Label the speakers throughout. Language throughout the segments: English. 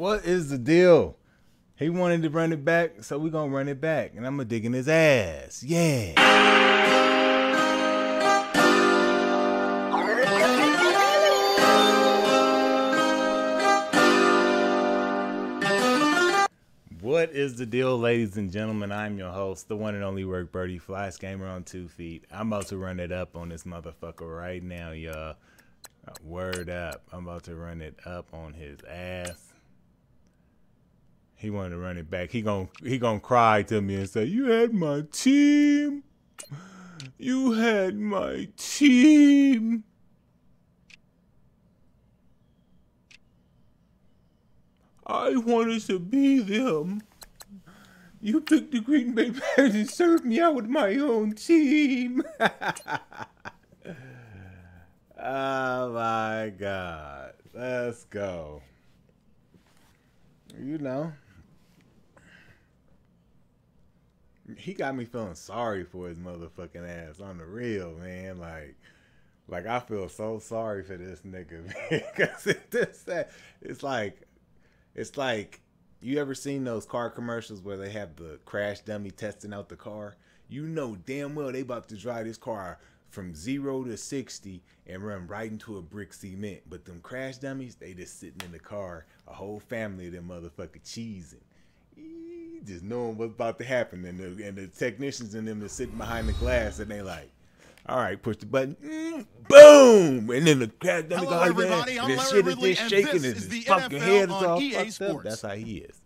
Speaker 1: What is the deal? He wanted to run it back, so we're going to run it back. And I'm going to dig in his ass. Yeah. What is the deal, ladies and gentlemen? I'm your host, the one and only Work Birdie, Fly Gamer on 2 feet. I'm about to run it up on this motherfucker right now, y'all. Word up. I'm about to run it up on his ass. He wanted to run it back. He gonna cry to me and say, "You had my team. You had my team." I wanted to be them. You picked the Green Bay Packers and served me out with my own team. Oh my God. Let's go. You know. He got me feeling sorry for his motherfucking ass on the real, man. Like I feel so sorry for this nigga, man. Because it's like, you ever seen those car commercials where they have the crash dummy testing out the car? You know damn well they about to drive this car from 0 to 60 and run right into a brick cement. But them crash dummies, they just sitting in the car, a whole family of them motherfucker cheesing. Just knowing what's about to happen. And the technicians in them are sitting behind the glass and they like, all right, push the button. Boom! And then the crash dummy goes like that. And the shit is just shaking and his fucking head is all fucked up. That's how he is.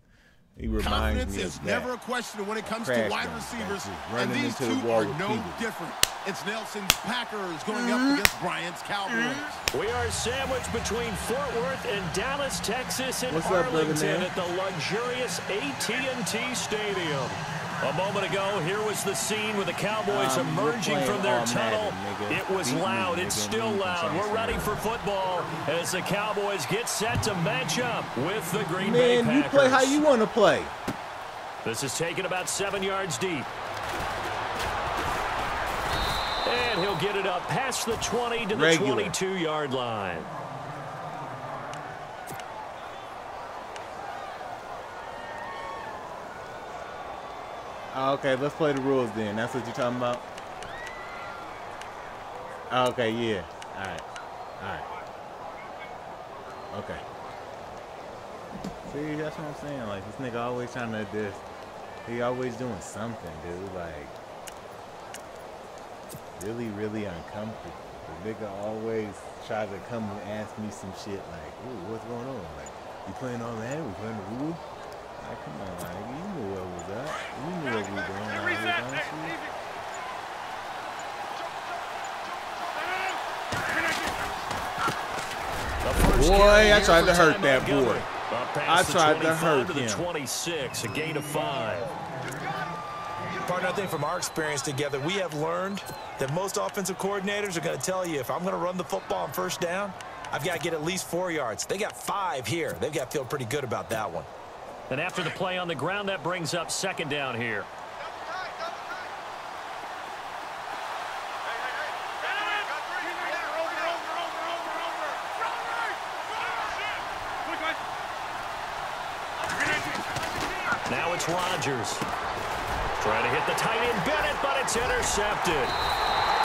Speaker 1: He reminds me of that.
Speaker 2: Never a question when it comes to wide receivers, and these two are no different. It's Nelson's Packers going up against Bryant's Cowboys.
Speaker 3: We are sandwiched between Fort Worth and Dallas, Texas, in
Speaker 1: What's up,
Speaker 3: Arlington at the luxurious AT&T Stadium. A moment ago, here was the scene with the Cowboys emerging from their tunnel. It was loud. It's still loud. We're ready for football as the Cowboys get set to match up with the Green Bay Packers.
Speaker 1: Man, you play how you want to play.
Speaker 3: This is taken about 7 yards deep. And he'll get it up past the 20 to the 22-yard line.
Speaker 1: Okay, let's play the rules then. That's what you're talking about? Okay, yeah. Alright. Okay. See, that's what I'm saying. Like, this nigga always trying to do this. He always doing something, dude. Like, really, really uncomfortable. The nigga always try to come and ask me some shit like, ooh, what's going on? Like, you playing all that? We playing the rules? Like, come on, like, you knew what was up. You knew what we were doing out here, don't you? Boy, I tried to hurt that boy. I tried to hurt him.
Speaker 3: 26, a gain of 5.
Speaker 4: Partner, I think from our experience together, we have learned that most offensive coordinators are going to tell you, if I'm going to run the football on first down, I've got to get at least 4 yards. They got 5 here. They've got to feel pretty good about that one.
Speaker 3: And after the play on the ground, that brings up second down here. Now it's Rodgers. Trying to hit the tight end Bennett, but it's intercepted.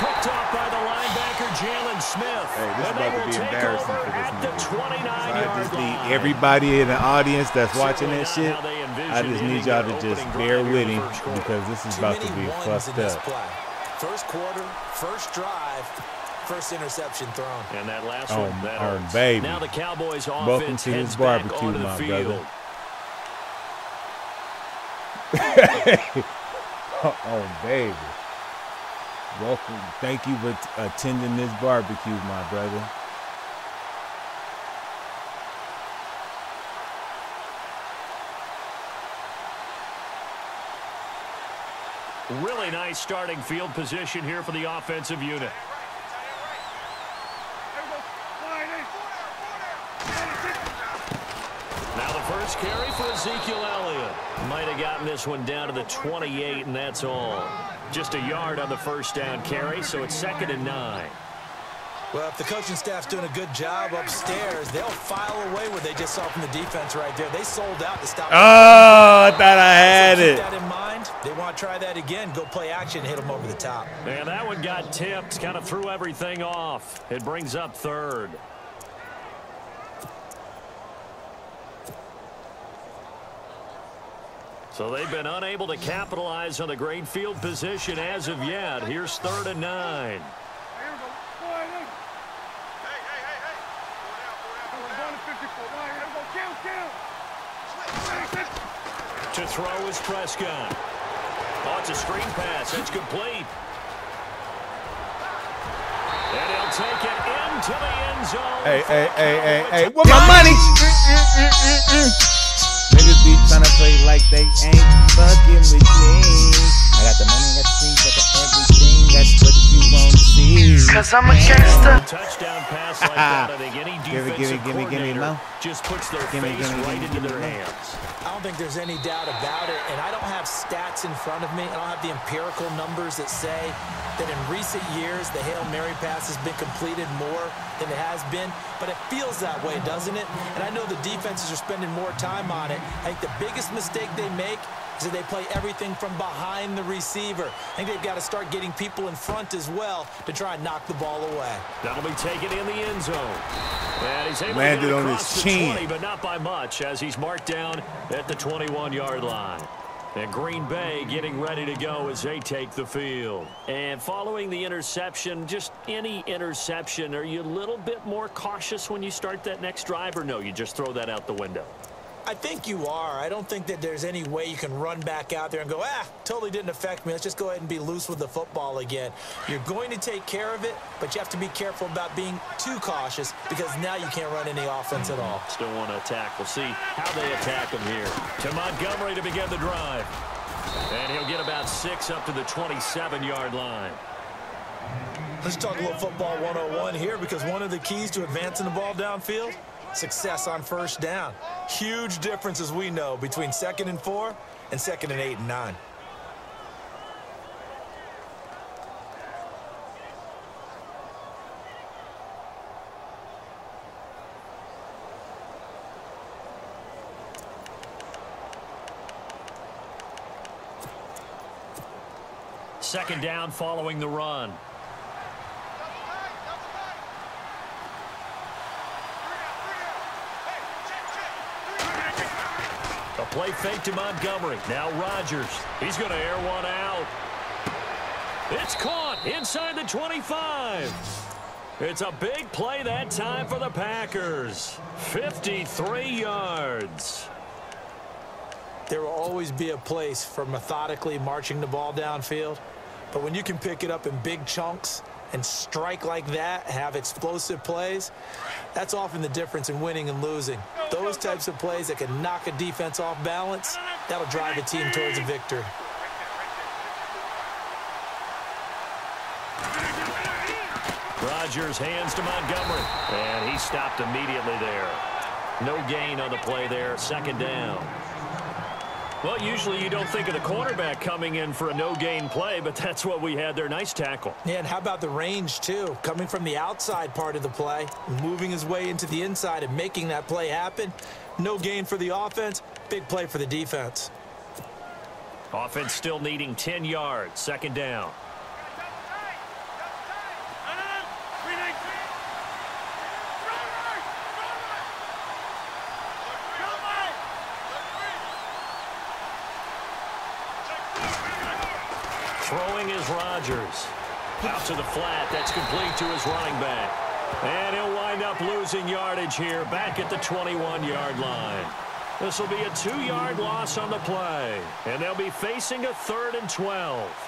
Speaker 3: Picked off by the linebacker, Jalen Smith.
Speaker 1: Hey, this is about to be embarrassing for this
Speaker 3: at the 29-yard line.
Speaker 1: Everybody in the audience that's watching that shit, I just need y'all to just bear with him because this is about to be fucked up.
Speaker 4: First quarter, first drive, first interception thrown.
Speaker 3: And that last one, that hurts.
Speaker 1: Baby.
Speaker 3: Now the Cowboys
Speaker 1: Welcome
Speaker 3: offense
Speaker 1: to
Speaker 3: heads
Speaker 1: this
Speaker 3: back
Speaker 1: barbecue,
Speaker 3: onto the
Speaker 1: my
Speaker 3: field.
Speaker 1: Brother. Oh, baby. Welcome. Thank you for attending this barbecue, my brother.
Speaker 3: Really nice starting field position here for the offensive unit. Now the first carry for Ezekiel Elliott. Might have gotten this one down to the 28, and that's all. Just a yard on the first down carry, so it's 2nd and 9.
Speaker 4: Well, if the coaching staff's doing a good job upstairs, they'll file away what they just saw from the defense right there. They sold out to stop.
Speaker 1: Oh, I thought I had it.
Speaker 4: Keep that in mind. They want to try that again. Go play action, hit them over the top.
Speaker 3: And that one got tipped, kind of threw everything off. It brings up third. So they've been unable to capitalize on the great field position as of yet. Here's 3rd and 9. To throw is Prescott. Oh, it's a screen pass. It's complete. And he'll take it into the end zone.
Speaker 1: Hey. Where my money? Niggas be trying to play like they ain't fucking with me. I got the money, got the team, got the everything. That's what you want to see.
Speaker 5: Cause I'm a gangster.
Speaker 3: Touchdown pass like that. I think any defensive coordinator just puts their face right into their hands.
Speaker 4: I don't think there's any doubt about it, and I don't have stats in front of me. I don't have the empirical numbers that say that in recent years the Hail Mary pass has been completed more than it has been, but it feels that way, doesn't it? And I know the defenses are spending more time on it. I think the biggest mistake they make is that they play everything from behind the receiver. I think they've got to start getting people in front as well to try and knock the ball away.
Speaker 3: That'll be taken in the end zone. And he's able
Speaker 1: landed
Speaker 3: to get
Speaker 1: on
Speaker 3: across
Speaker 1: his
Speaker 3: the
Speaker 1: chin,
Speaker 3: 20, but not by much, as he's marked down at the 21-yard line. And Green Bay getting ready to go as they take the field. And following the interception, just any interception, are you a little bit more cautious when you start that next drive, or no, you just throw that out the window?
Speaker 4: I think you are. I don't think that there's any way you can run back out there and go, totally didn't affect me. Let's just go ahead and be loose with the football again. You're going to take care of it, but you have to be careful about being too cautious because now you can't run any offense at all.
Speaker 3: Still want to attack. We'll see how they attack him here. To Montgomery to begin the drive. And he'll get about 6 up to the 27-yard line.
Speaker 4: Let's talk a little football 101 here, because one of the keys to advancing the ball downfield, success on first down. Huge difference, as we know, between 2nd and 4 and 2nd and 8 and 9.
Speaker 3: Second down following the run. A play fake to Montgomery. Now Rodgers. He's going to air one out. It's caught inside the 25. It's a big play that time for the Packers. 53 yards.
Speaker 4: There will always be a place for methodically marching the ball downfield. But when you can pick it up in big chunks and strike like that, have explosive plays, that's often the difference in winning and losing. Those types of plays that can knock a defense off balance, that'll drive a team towards a victory.
Speaker 3: Rodgers hands to Montgomery, and he stopped immediately there. No gain on the play there, second down. Well, usually you don't think of the cornerback coming in for a no-gain play, but that's what we had there. Nice tackle.
Speaker 4: Yeah, and how about the range, too? Coming from the outside part of the play, moving his way into the inside and making that play happen. No gain for the offense, big play for the defense.
Speaker 3: Offense still needing 10 yards, second down. Throwing is Rodgers. Out to the flat. That's complete to his running back. And he'll wind up losing yardage here back at the 21-yard line. This will be a 2-yard loss on the play. And they'll be facing a 3rd and 12.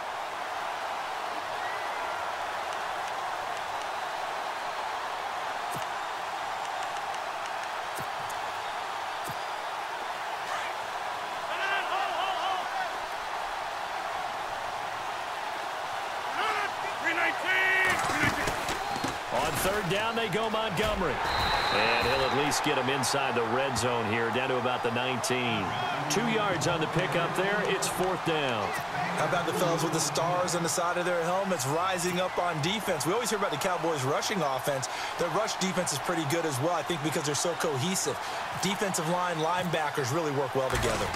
Speaker 3: 3rd down they go, Montgomery. And he'll at least get him inside the red zone here, down to about the 19. 2 yards on the pickup there. It's 4th down.
Speaker 4: How about the fellas with the stars on the side of their helmets rising up on defense? We always hear about the Cowboys' rushing offense. Their rush defense is pretty good as well, I think, because they're so cohesive. Defensive line, linebackers really work well together.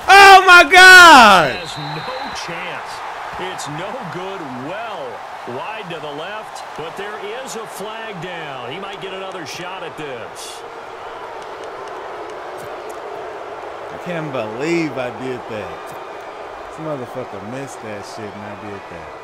Speaker 1: Oh, my God!
Speaker 3: Has no chance. It's no good. Well, wide to the left, but there is a flag down. He might get another shot at this.
Speaker 1: I can't believe I did that. This motherfucker missed that shit and I did that.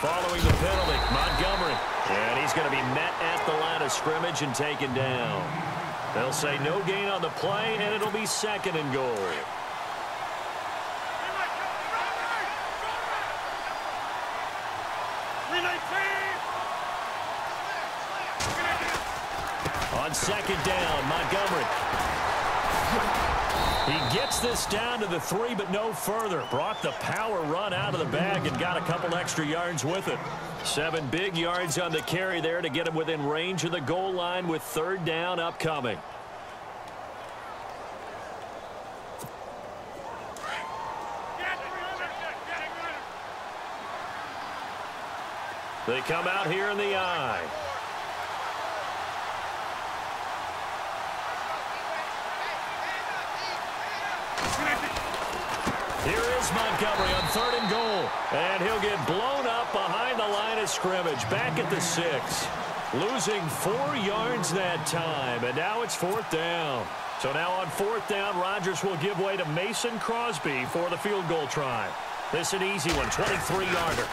Speaker 3: Following the penalty, Montgomery. And he's going to be met at the line of scrimmage and taken down. They'll say no gain on the play, and it'll be 2nd and goal. On 2nd down, Montgomery. He gets this down to the 3, but no further. Brought the power run out of the bag and got a couple extra yards with it. 7 big yards on the carry there to get him within range of the goal line with 3rd down upcoming. They come out here in the eye. Here is Montgomery on 3rd and goal. And he'll get blown up behind the line of scrimmage. Back at the 6. Losing 4 yards that time. And now it's 4th down. So now on 4th down, Rodgers will give way to Mason Crosby for the field goal try. This an easy one, 23-yarder.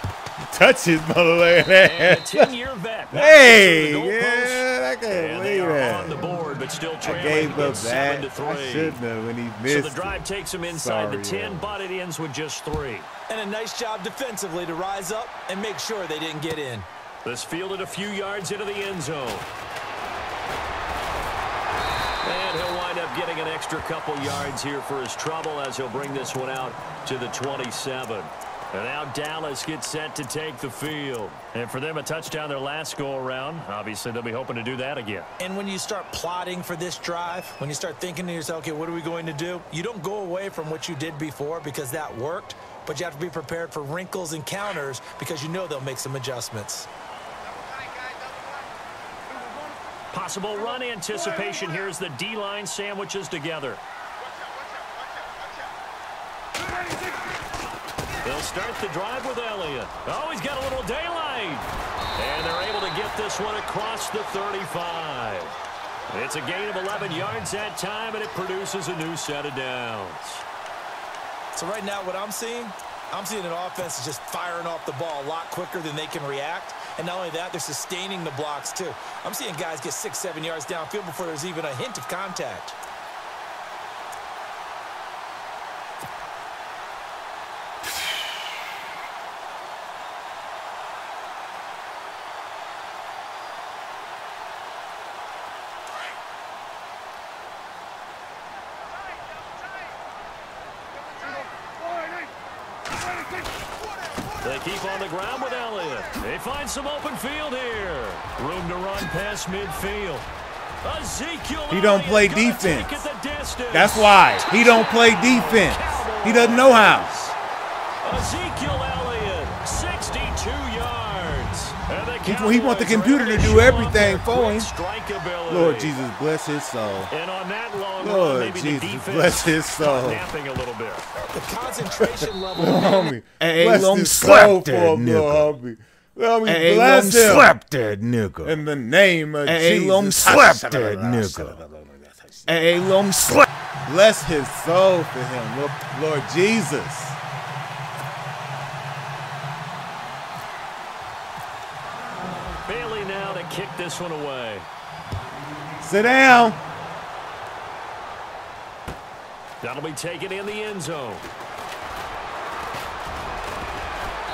Speaker 1: Touch his motherfucking ass.
Speaker 3: And a 10-year vet.
Speaker 1: Hey, yeah, I can't believe that.
Speaker 3: On the board, but still
Speaker 1: I
Speaker 3: trailing.
Speaker 1: gave up that.
Speaker 3: 7-3.
Speaker 1: I shouldn't have when he missed.
Speaker 3: So the drive takes him inside the 10,
Speaker 1: yeah.
Speaker 3: but it ends with just 3.
Speaker 4: And a nice job defensively to rise up and make sure they didn't get in.
Speaker 3: This fielded a few yards into the end zone. And he'll wind up getting an extra couple yards here for his trouble as he'll bring this one out to the 27. And now Dallas gets set to take the field. And for them, a touchdown their last go-around. Obviously, they'll be hoping to do that again.
Speaker 4: And when you start plotting for this drive, when you start thinking to yourself, okay, what are we going to do? You don't go away from what you did before because that worked, but you have to be prepared for wrinkles and counters because you know they'll make some adjustments.
Speaker 3: Possible run anticipation here as the D-line sandwiches together. They'll start the drive with Elliott. Oh, he's got a little daylight. And they're able to get this one across the 35. It's a gain of 11 yards that time, and it produces a new set of downs.
Speaker 4: So right now what I'm seeing an offense that's just firing off the ball a lot quicker than they can react. And not only that, they're sustaining the blocks too. I'm seeing guys get 6-7 yards downfield before there's even a hint of contact.
Speaker 3: They keep on the ground with Elliott. They find some open field here. Room to run past midfield. Ezekiel
Speaker 1: He don't play
Speaker 3: Elliott
Speaker 1: defense.
Speaker 3: That's
Speaker 1: why. He don't play defense. He doesn't know how.
Speaker 3: Ezekiel Elliott, 62 yards.
Speaker 1: He want the computer to do everything for him. Lord Jesus, bless his soul.
Speaker 3: And on that long
Speaker 1: Lord
Speaker 3: run, maybe
Speaker 1: Jesus,
Speaker 3: the defense
Speaker 1: bless his soul.
Speaker 3: napping a little bit.
Speaker 4: The concentration level.
Speaker 1: Homie,
Speaker 5: Hey,
Speaker 1: bless
Speaker 5: long
Speaker 1: his
Speaker 5: slap
Speaker 1: soul
Speaker 5: that
Speaker 1: for him,
Speaker 5: nigga.
Speaker 1: homie. Homie,
Speaker 5: Hey,
Speaker 1: bless
Speaker 5: long
Speaker 1: him.
Speaker 5: slap that nigga.
Speaker 1: In the name of
Speaker 5: Hey,
Speaker 1: Jesus.
Speaker 5: long slap that nigga. Hey, long slap.
Speaker 1: Bless his soul for him, Lord Jesus.
Speaker 3: Bailey now to kick this one away.
Speaker 1: Sit down.
Speaker 3: That'll be taken in the end zone.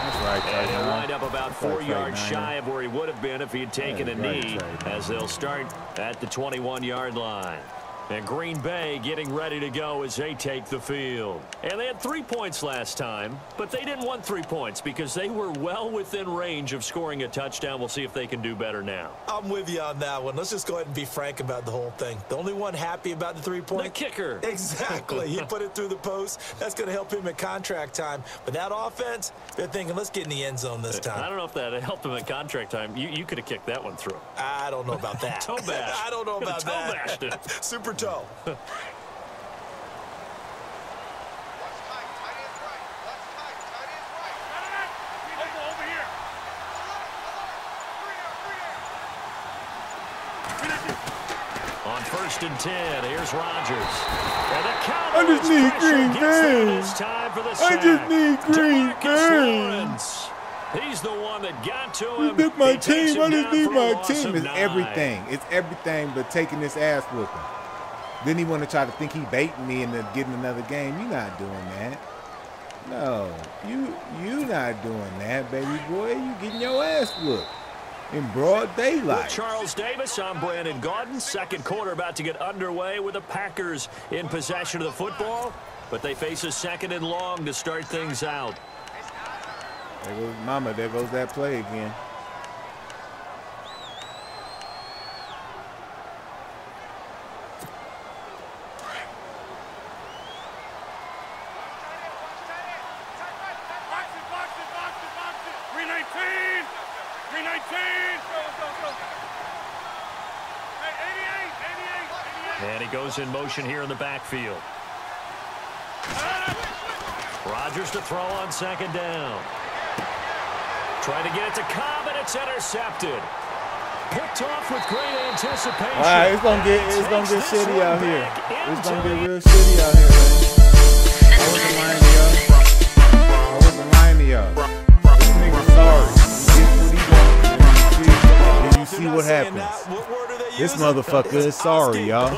Speaker 1: That's right,
Speaker 3: and he'll wind up about 4 yards shy of where he would have been if he had taken a knee, as they'll start at the 21-yard line. And Green Bay getting ready to go as they take the field. And they had 3 points last time, but they didn't want 3 points because they were well within range of scoring a touchdown. We'll see if they can do better now.
Speaker 4: I'm with you on that one. Let's just go ahead and be frank about the whole thing. The only one happy about the 3-point?
Speaker 3: The kicker.
Speaker 4: Exactly. He put it through the post. That's going to help him at contract time. But that offense, they're thinking, let's get in the end zone this time.
Speaker 3: I don't know if that helped him at contract time. You could have kicked that one through.
Speaker 4: I don't know about that.
Speaker 3: Toe bash.
Speaker 4: I don't know about that.
Speaker 3: Toe bashed it.
Speaker 4: Super toe.
Speaker 3: On 1st and 10, here's Rodgers. And the
Speaker 5: I just need Green Bay. I just need Green Bay.
Speaker 3: He's the one that got to him.
Speaker 5: Pick my team. I just need my
Speaker 1: Team is everything. It's everything but taking this ass whooping. Then he want to try to think he baiting me into getting another game. You not doing that. No, you not doing that, baby boy. You getting your ass whooped in broad daylight.
Speaker 3: With Charles Davis, I'm Brandon Gaudin. Second quarter about to get underway with the Packers in possession of the football, but they face a 2nd and long to start things out.
Speaker 1: There goes Mama. There goes that play again.
Speaker 3: And he goes in motion here in the backfield. Rodgers to throw on 2nd down. Trying to get it to Cobb, and it's intercepted. Picked off with great anticipation.
Speaker 1: All right, it's gonna get shitty out here. It's gonna get real shitty out here, man. I wasn't lying to y'all. I wasn't lying to y'all. This nigga sorry. He gets what he wants. And you see what happens. This motherfucker is sorry, y'all.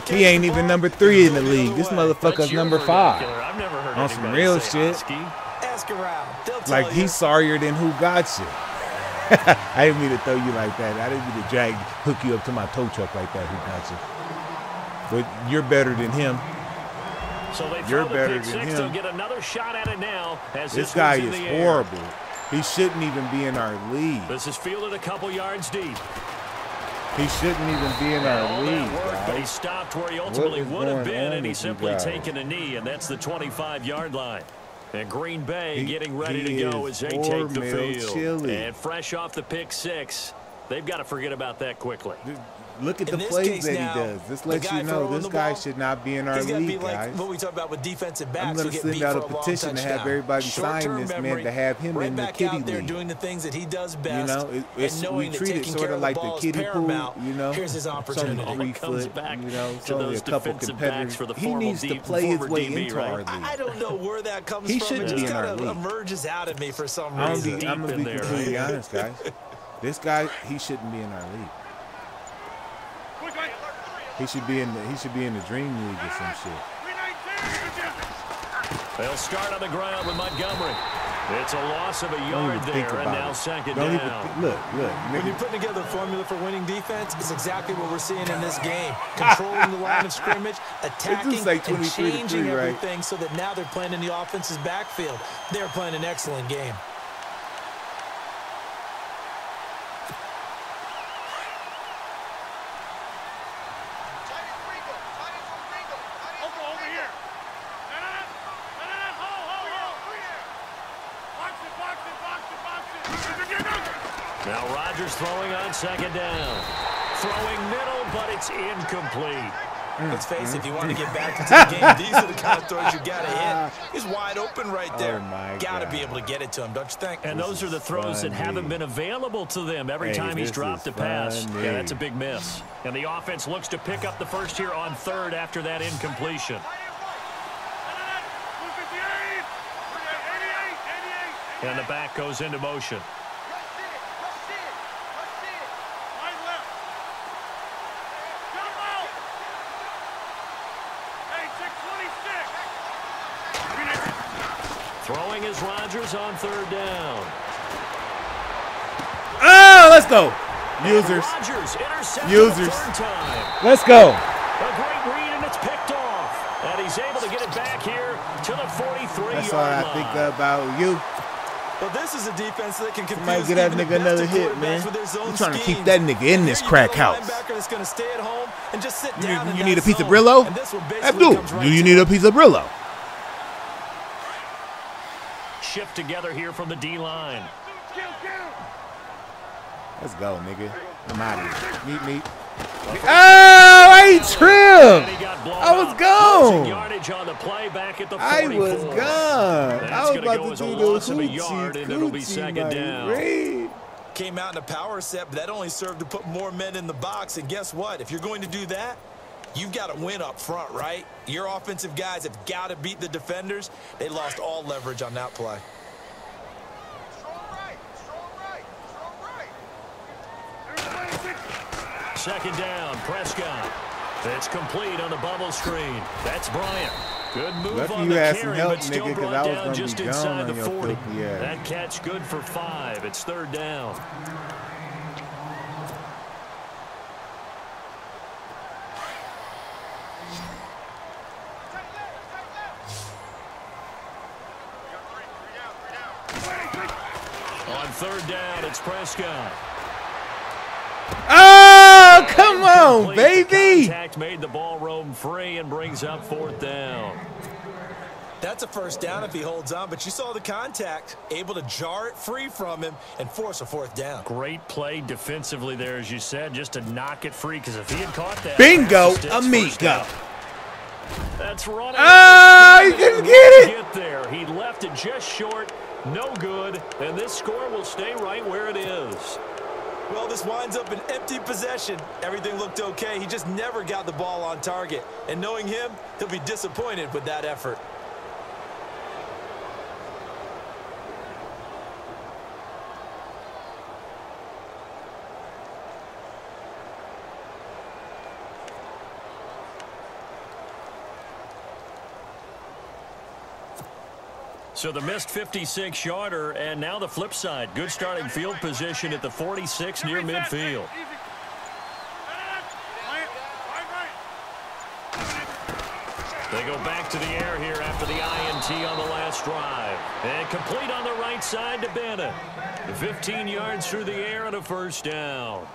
Speaker 1: He ain't even number 3 in the league. This motherfucker's number 5. On some real shit.
Speaker 4: Ask around.
Speaker 1: Like he's sorrier than who got you. I didn't mean to throw you like that. I didn't mean to hook you up to my tow truck like that. Who got you? But you're better than him.
Speaker 3: So
Speaker 1: you're better than him.
Speaker 3: They'll get another shot at it now. As
Speaker 1: this guy is horrible. He shouldn't even be in our league.
Speaker 3: This is fielded a couple yards deep.
Speaker 1: He shouldn't even be in our league.
Speaker 3: But he stopped where he ultimately would have been, and he's simply taken a knee, and that's the 25-yard line. And Green Bay getting ready to go as they take the field. And fresh off the pick 6, they've got to forget about that quickly.
Speaker 1: Look at the plays that he does. This lets you know this guy should not be in our league, guys.
Speaker 4: What we talk about with defensive backs.
Speaker 1: I'm going to send out a petition to have everybody sign this man to have him in the kiddie league.
Speaker 4: Doing the things that he does best.
Speaker 1: You know, we treat it sort of like the kiddie pool. You know,
Speaker 4: here's his opportunity.
Speaker 1: It's only 3 foot. You know, it's only a couple competitors. He needs to play his way into our league.
Speaker 4: I don't know where that comes from.
Speaker 1: He shouldn't be in our league.
Speaker 4: It just kind of emerges out of me for some reason.
Speaker 1: I'm going to be completely honest, guys. This guy, he shouldn't be in our league. He should be in the Dream League or some shit.
Speaker 3: They'll start on the ground with Montgomery. It's a loss of a yard there, and now 2nd down.
Speaker 1: Look.
Speaker 4: When you're putting together a formula for winning defense, it's exactly what we're seeing in this game. Controlling the line of scrimmage, attacking, and changing everything so that now they're playing in the offense's backfield. They're playing an excellent game.
Speaker 3: Now Rodgers throwing on 2nd down. Throwing middle, but it's incomplete.
Speaker 4: Let's face it, if you want to get back into the game, these are the kind of throws you got to hit. He's wide open right there. Got to be able to get it to him, don't you think?
Speaker 3: And those are the throws that haven't been available to them every time he's dropped a pass. Yeah, that's a big miss. And the offense looks to pick up the first here on 3rd after that incompletion. And the back goes into motion. Throwing is Rodgers on 3rd down.
Speaker 1: Oh, let's go. Users. Users. Let's go.
Speaker 3: A great read, and it's picked off. And he's able to get it back here to the 43-yard line.
Speaker 1: That's all I think about you.
Speaker 4: Well, this is a defense that can confuse.
Speaker 1: Might get that nigga another hit, man. I'm trying to keep that nigga in this crack house. You need a piece of Brillo? Abdul, do you need a piece of Brillo?
Speaker 3: Shift together here from the D-line.
Speaker 1: Let's go, nigga. I'm out of here. Meet. Oh, I trimmed. I was gone. I was gone. I was about to do the hoochie,
Speaker 4: Came out in a power set, but that only served to put more men in the box. And guess what? If you're going to do that, you've got to win up front, right? Your offensive guys have got to beat the defenders. They lost all leverage on that play.
Speaker 3: Second down, Prescott. It's complete on the bubble screen. That's Bryant. Good move on the carry, but still brought down just inside the 40. That catch good for 5. It's 3rd down. On 3rd down, it's Prescott.
Speaker 1: Oh, come on, baby.
Speaker 3: Contact made the ball roam free and brings up 4th down.
Speaker 4: That's a 1st down if he holds on, but you saw the contact, able to jar it free from him and force a 4th down.
Speaker 3: Great play defensively there, as you said, just to knock it free, because if he had caught that.
Speaker 1: Bingo, amigo.
Speaker 3: That's running.
Speaker 1: Oh, he didn't get it.
Speaker 3: Get there. He left it just short. No good. And this score will stay right where it is.
Speaker 4: Well, this winds up an empty possession. Everything looked okay. He just never got the ball on target. And knowing him, he'll be disappointed with that effort.
Speaker 3: So the missed 56-yarder, and now the flip side. Good starting field position at the 46 near midfield. They go back to the air here after the INT on the last drive. And complete on the right side to Bennett. 15 yards through the air and a 1st down.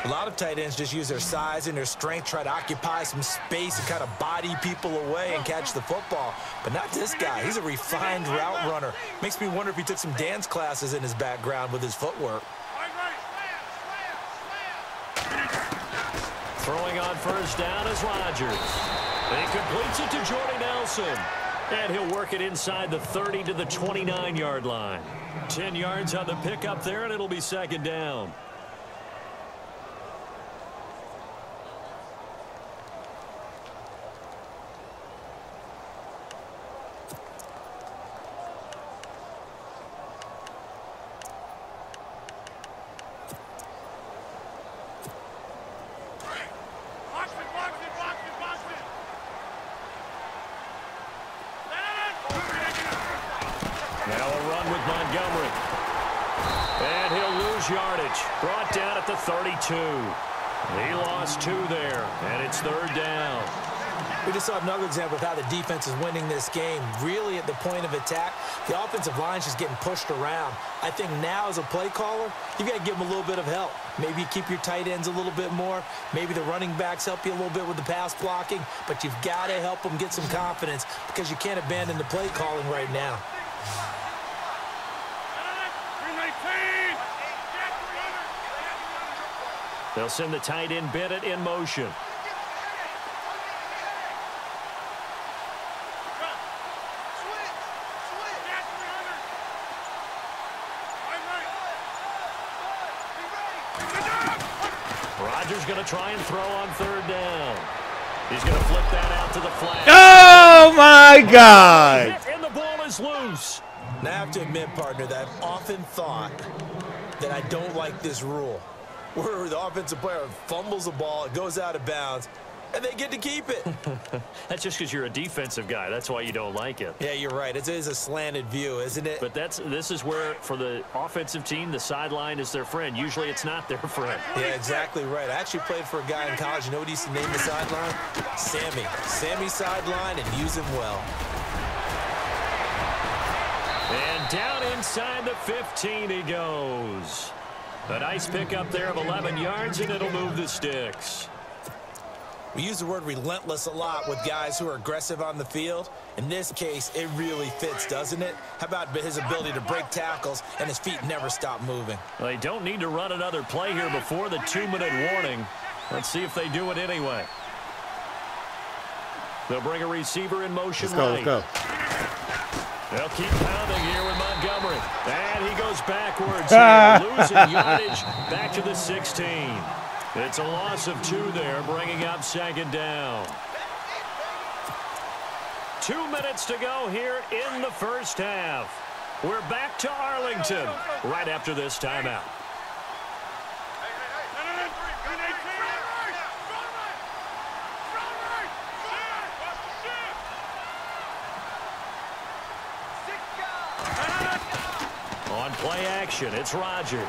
Speaker 4: A lot of tight ends just use their size and their strength, try to occupy some space and kind of body people away and catch the football. But not this guy. He's a refined route runner. Makes me wonder if he took some dance classes in his background with his footwork.
Speaker 3: Throwing on 1st down is Rodgers. He completes it to Jordy Nelson. And he'll work it inside the 30 to the 29-yard line. 10 yards on the pickup there, and it'll be 2nd down. Yardage brought down at the 32. He lost 2 there, and it's 3rd down.
Speaker 4: We just saw another example of how the defense is winning this game. Really at the point of attack, the offensive line's just getting pushed around. I think now as a play caller, you've got to give them a little bit of help. Maybe you keep your tight ends a little bit more. Maybe the running backs help you a little bit with the pass blocking. But you've got to help them get some confidence because you can't abandon the play calling right now.
Speaker 3: They'll send the tight end Bennett in motion. Rodgers going to try and throw on 3rd down. He's going to flip that out to the flat.
Speaker 1: Oh, my God.
Speaker 3: And the ball is loose.
Speaker 4: Now, I have to admit, partner, that I've often thought that I don't like this rule, where the offensive player fumbles the ball, it goes out of bounds, and they get to keep it.
Speaker 3: That's just because you're a defensive guy. That's why you don't like it.
Speaker 4: Yeah, you're right. It is a slanted view, isn't it?
Speaker 3: But this is where, for the offensive team, the sideline is their friend. Usually it's not their friend.
Speaker 4: Yeah, exactly right. I actually played for a guy in college. You know what he used to name the sideline? Sammy. Sammy sideline, and use him well.
Speaker 3: And down inside the 15 he goes. A nice pickup there of 11 yards, and it'll move the sticks.
Speaker 4: We use the word relentless a lot with guys who are aggressive on the field. In this case, it really fits, doesn't it? How about his ability to break tackles and his feet never stop moving?
Speaker 3: Well, they don't need to run another play here before the 2-minute warning. Let's see if they do it anyway. They'll bring a receiver in motion right.
Speaker 1: Let's go.
Speaker 3: They'll keep pounding here with Montgomery. And he goes backwards here, losing yardage back to the 16. It's a loss of 2 there, bringing up second down. 2 minutes to go here in the first half. We're back to Arlington right after this timeout. On play action, it's Rodgers.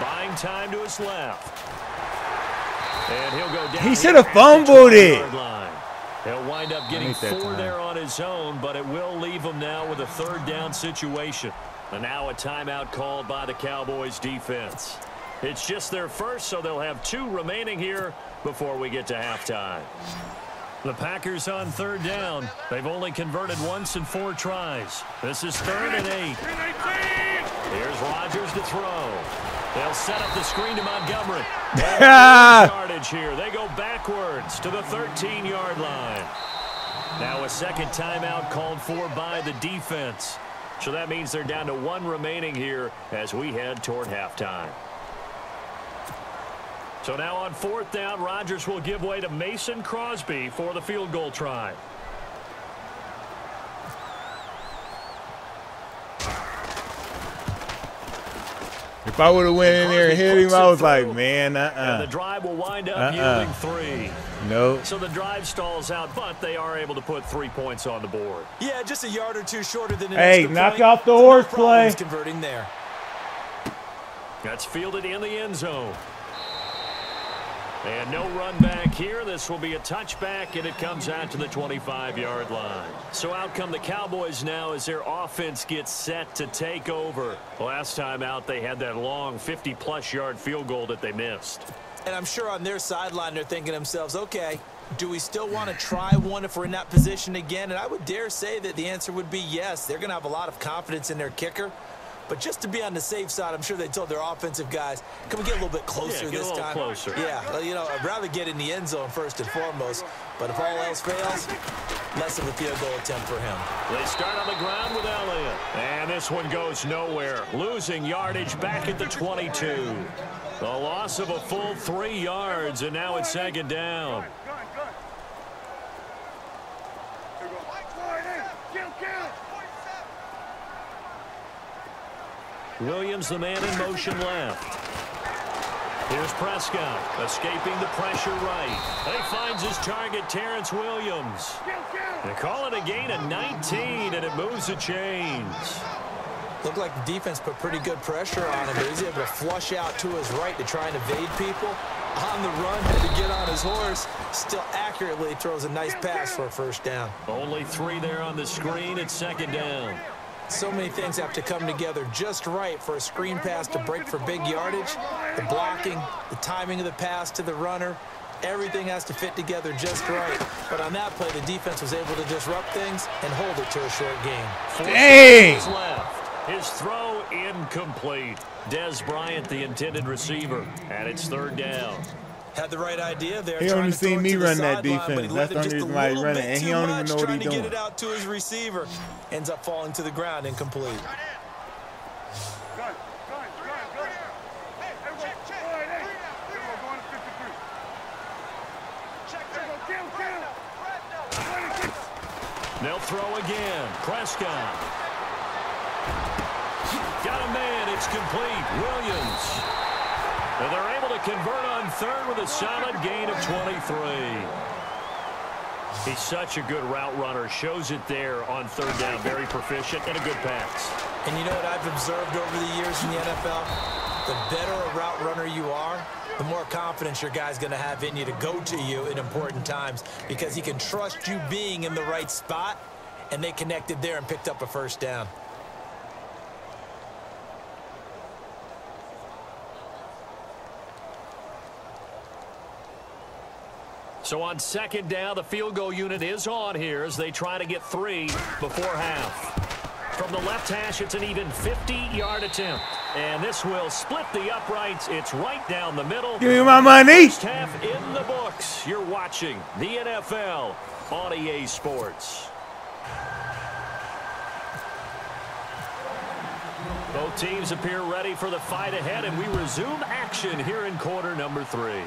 Speaker 3: Buying time to his left. And he'll go down.
Speaker 1: He should have fumbled it.
Speaker 3: He'll wind up getting 4 there on his own, but it will leave him now with a 3rd down situation. And now a timeout called by the Cowboys defense. It's just their first, so they'll have 2 remaining here before we get to halftime. The Packers on 3rd down. They've only converted once in 4 tries. This is 3rd and 8. Here's Rodgers to throw. They'll set up the screen to Montgomery. Yardage here. They go backwards to the 13-yard line. Now a second timeout called for by the defense. So that means they're down to 1 remaining here as we head toward halftime. So now on 4th down, Rodgers will give way to Mason Crosby for the field goal try.
Speaker 1: If I would have went in there and hit him, I was like, man,
Speaker 3: And the drive will wind up yielding 3.
Speaker 1: No.
Speaker 3: So the drive stalls out, but they are able to put 3 points on the board.
Speaker 4: Yeah, just a yard or 2 shorter than an
Speaker 1: Hey,
Speaker 4: extra
Speaker 1: knock
Speaker 4: point.
Speaker 1: off the horse play.
Speaker 4: Converting there.
Speaker 3: That's fielded in the end zone. And no run back here. This will be a touchback, and it comes out to the 25-yard line. So out come the Cowboys now as their offense gets set to take over. Last time out, they had that long 50-plus yard field goal that they missed.
Speaker 4: And I'm sure on their sideline they're thinking to themselves, okay, do we still want to try one if we're in that position again? And I would dare say that the answer would be yes. They're going to have a lot of confidence in their kicker. But just to be on the safe side, I'm sure they told their offensive guys, can we get a little bit closer this time?
Speaker 3: Closer.
Speaker 4: Yeah, you know, I'd rather get in the end zone first and foremost. But if all else fails, less of a field goal attempt for him.
Speaker 3: They start on the ground with Elliott. And this one goes nowhere. Losing yardage back at the 22. The loss of a full 3 yards, and now it's second down. Williams, the man in motion left. Here's Prescott, escaping the pressure right. And he finds his target, Terrence Williams. They call it a gain of 19, and it moves the chains.
Speaker 4: Looked like the defense put pretty good pressure on him, but he's able to flush out to his right to try and evade people. On the run, had to get on his horse. Still accurately throws a nice pass for a first down.
Speaker 3: Only 3 there on the screen. It's second down.
Speaker 4: So many things have to come together just right for a screen pass to break for big yardage. The blocking, the timing of the pass to the runner, everything has to fit together just right. But on that play, the defense was able to disrupt things and hold it to a short game.
Speaker 3: 4 seconds left. His throw incomplete. Des Bryant, the intended receiver, and it's third down.
Speaker 4: Had the right idea there.
Speaker 1: He only seen me run that defense. That's the only reason why he's running, and he don't even know what he's doing.
Speaker 4: Get it out to his receiver. Ends up falling to the ground, incomplete.
Speaker 3: They'll throw again. Prescott. Got a man. It's complete. Williams. And they're able to convert on third with a solid gain of 23. He's such a good route runner. Shows it there on third down. Very proficient and a good pass.
Speaker 4: And you know what I've observed over the years in the NFL? The better a route runner you are, the more confidence your guy's going to have in you to go to you in important times because he can trust you being in the right spot, and they connected there and picked up a first down.
Speaker 3: So on second down, the field goal unit is on here as they try to get 3 before half. From the left hash, it's an even 50-yard attempt. And this will split the uprights. It's right down the middle.
Speaker 1: Give me my money.
Speaker 3: First half in the books. You're watching the NFL on EA Sports. Both teams appear ready for the fight ahead, and we resume action here in quarter number 3.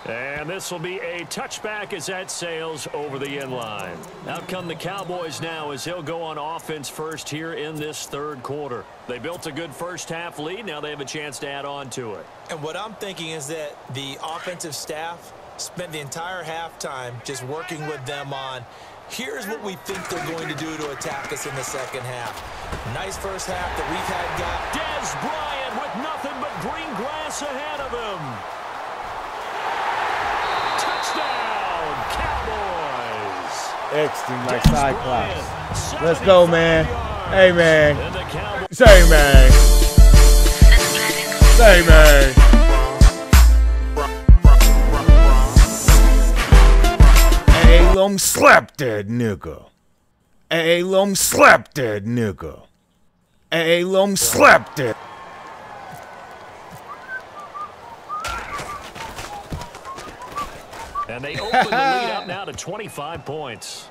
Speaker 3: And this will be a touchback as that sails over the end line. Out come the Cowboys now as they'll go on offense first here in this third quarter. They built a good first half lead. Now they have a chance to add on to it.
Speaker 4: And what I'm thinking is that the offensive staff spent the entire halftime just working with them on, here's what we think they're going to do to attack us in the second half. Nice first half that we've had.
Speaker 3: Dez Bryant with nothing but green grass ahead of him. Touchdown, Cowboys.
Speaker 1: X-Team like Cyclops. Let's go, man. Hey, man. Say, man. Say, man. Hey, let 'em slap that nigga. Hey, let 'em slap that nigga. Hey, let 'em slap that.
Speaker 3: And they open the lead up now to 25 points.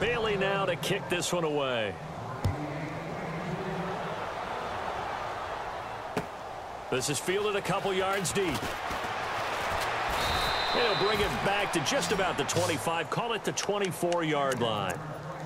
Speaker 3: Bailey now to kick this one away. This is fielded a couple yards deep. He'll bring it back to just about the 25, call it the 24-yard line.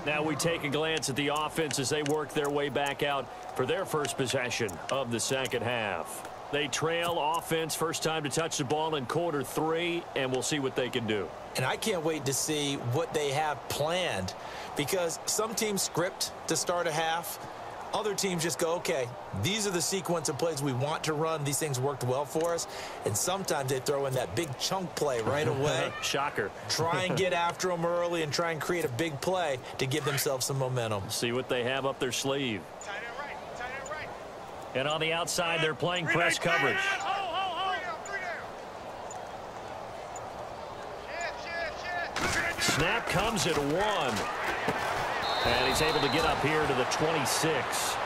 Speaker 3: Now we take a glance at the offense as they work their way back out for their first possession of the second half. They trail offense first time to touch the ball in quarter 3, and we'll see what they can do.
Speaker 4: And I can't wait to see what they have planned because some teams script to start a half. Other teams just go, okay, these are the sequence of plays we want to run. These things worked well for us. And sometimes they throw in that big chunk play right away.
Speaker 3: Shocker.
Speaker 4: Try and get after them early and try and create a big play to give themselves some momentum.
Speaker 3: See what they have up their sleeve. And on the outside, they're playing press coverage. Snap comes at 1. And he's able to get up here to the 26.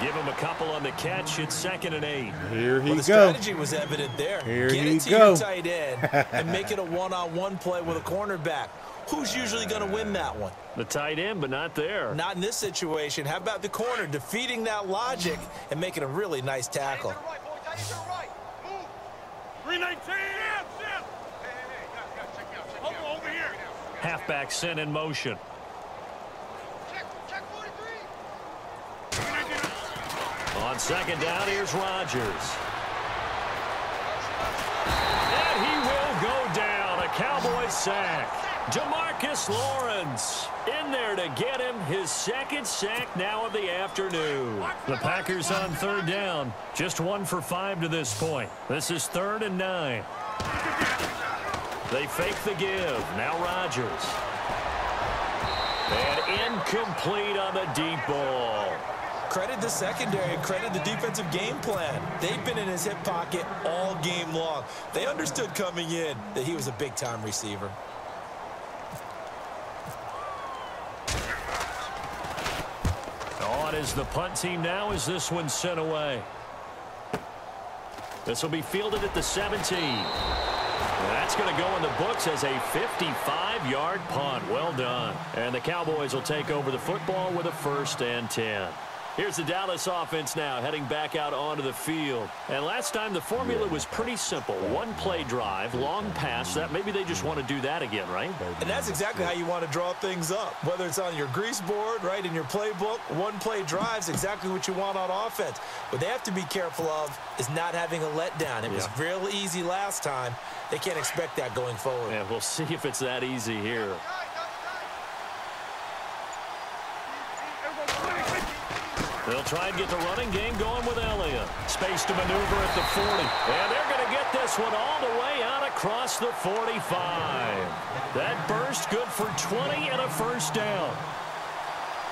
Speaker 3: Give him a couple on the catch. It's 2nd and 8.
Speaker 1: Here he
Speaker 4: the
Speaker 1: goes.
Speaker 4: Strategy was evident there.
Speaker 1: Here
Speaker 4: get
Speaker 1: he
Speaker 4: it to
Speaker 1: go.
Speaker 4: your tight end and make it a one-on-one play with a cornerback. Who's usually going to win that one?
Speaker 3: The tight end, but not there.
Speaker 4: Not in this situation. How about the corner defeating that logic and making a really nice tackle?
Speaker 5: 319. Over here.
Speaker 3: Halfback sent in motion. On second down, here's Rodgers. And he will go down. A Cowboys sack. DeMarcus Lawrence in there to get him his 2nd sack now of the afternoon. The Packers on 3rd down. Just 1 for 5 to this point. This is 3rd and 9. They fake the give. Now Rodgers. And incomplete on the deep ball.
Speaker 4: Credit the secondary and credit the defensive game plan. They've been in his hip pocket all game long. They understood coming in that he was a big-time receiver.
Speaker 3: On is the punt team now as this one's sent away. This will be fielded at the 17. That's going to go in the books as a 55-yard punt. Well done. And the Cowboys will take over the football with a 1st and 10. Here's the Dallas offense now heading back out onto the field. And last time the formula was pretty simple. One play drive, long pass. That maybe they just want to do that again, right?
Speaker 4: And that's exactly how you want to draw things up. Whether it's on your grease board, right, in your playbook, one play drive's exactly what you want on offense. What they have to be careful of is not having a letdown. It was real easy last time. They can't expect that going forward.
Speaker 3: Yeah, we'll see if it's that easy here. They'll try and get the running game going with Elliott. Space to maneuver at the 40. And they're going to get this one all the way out across the 45. That burst good for 20 and a first down.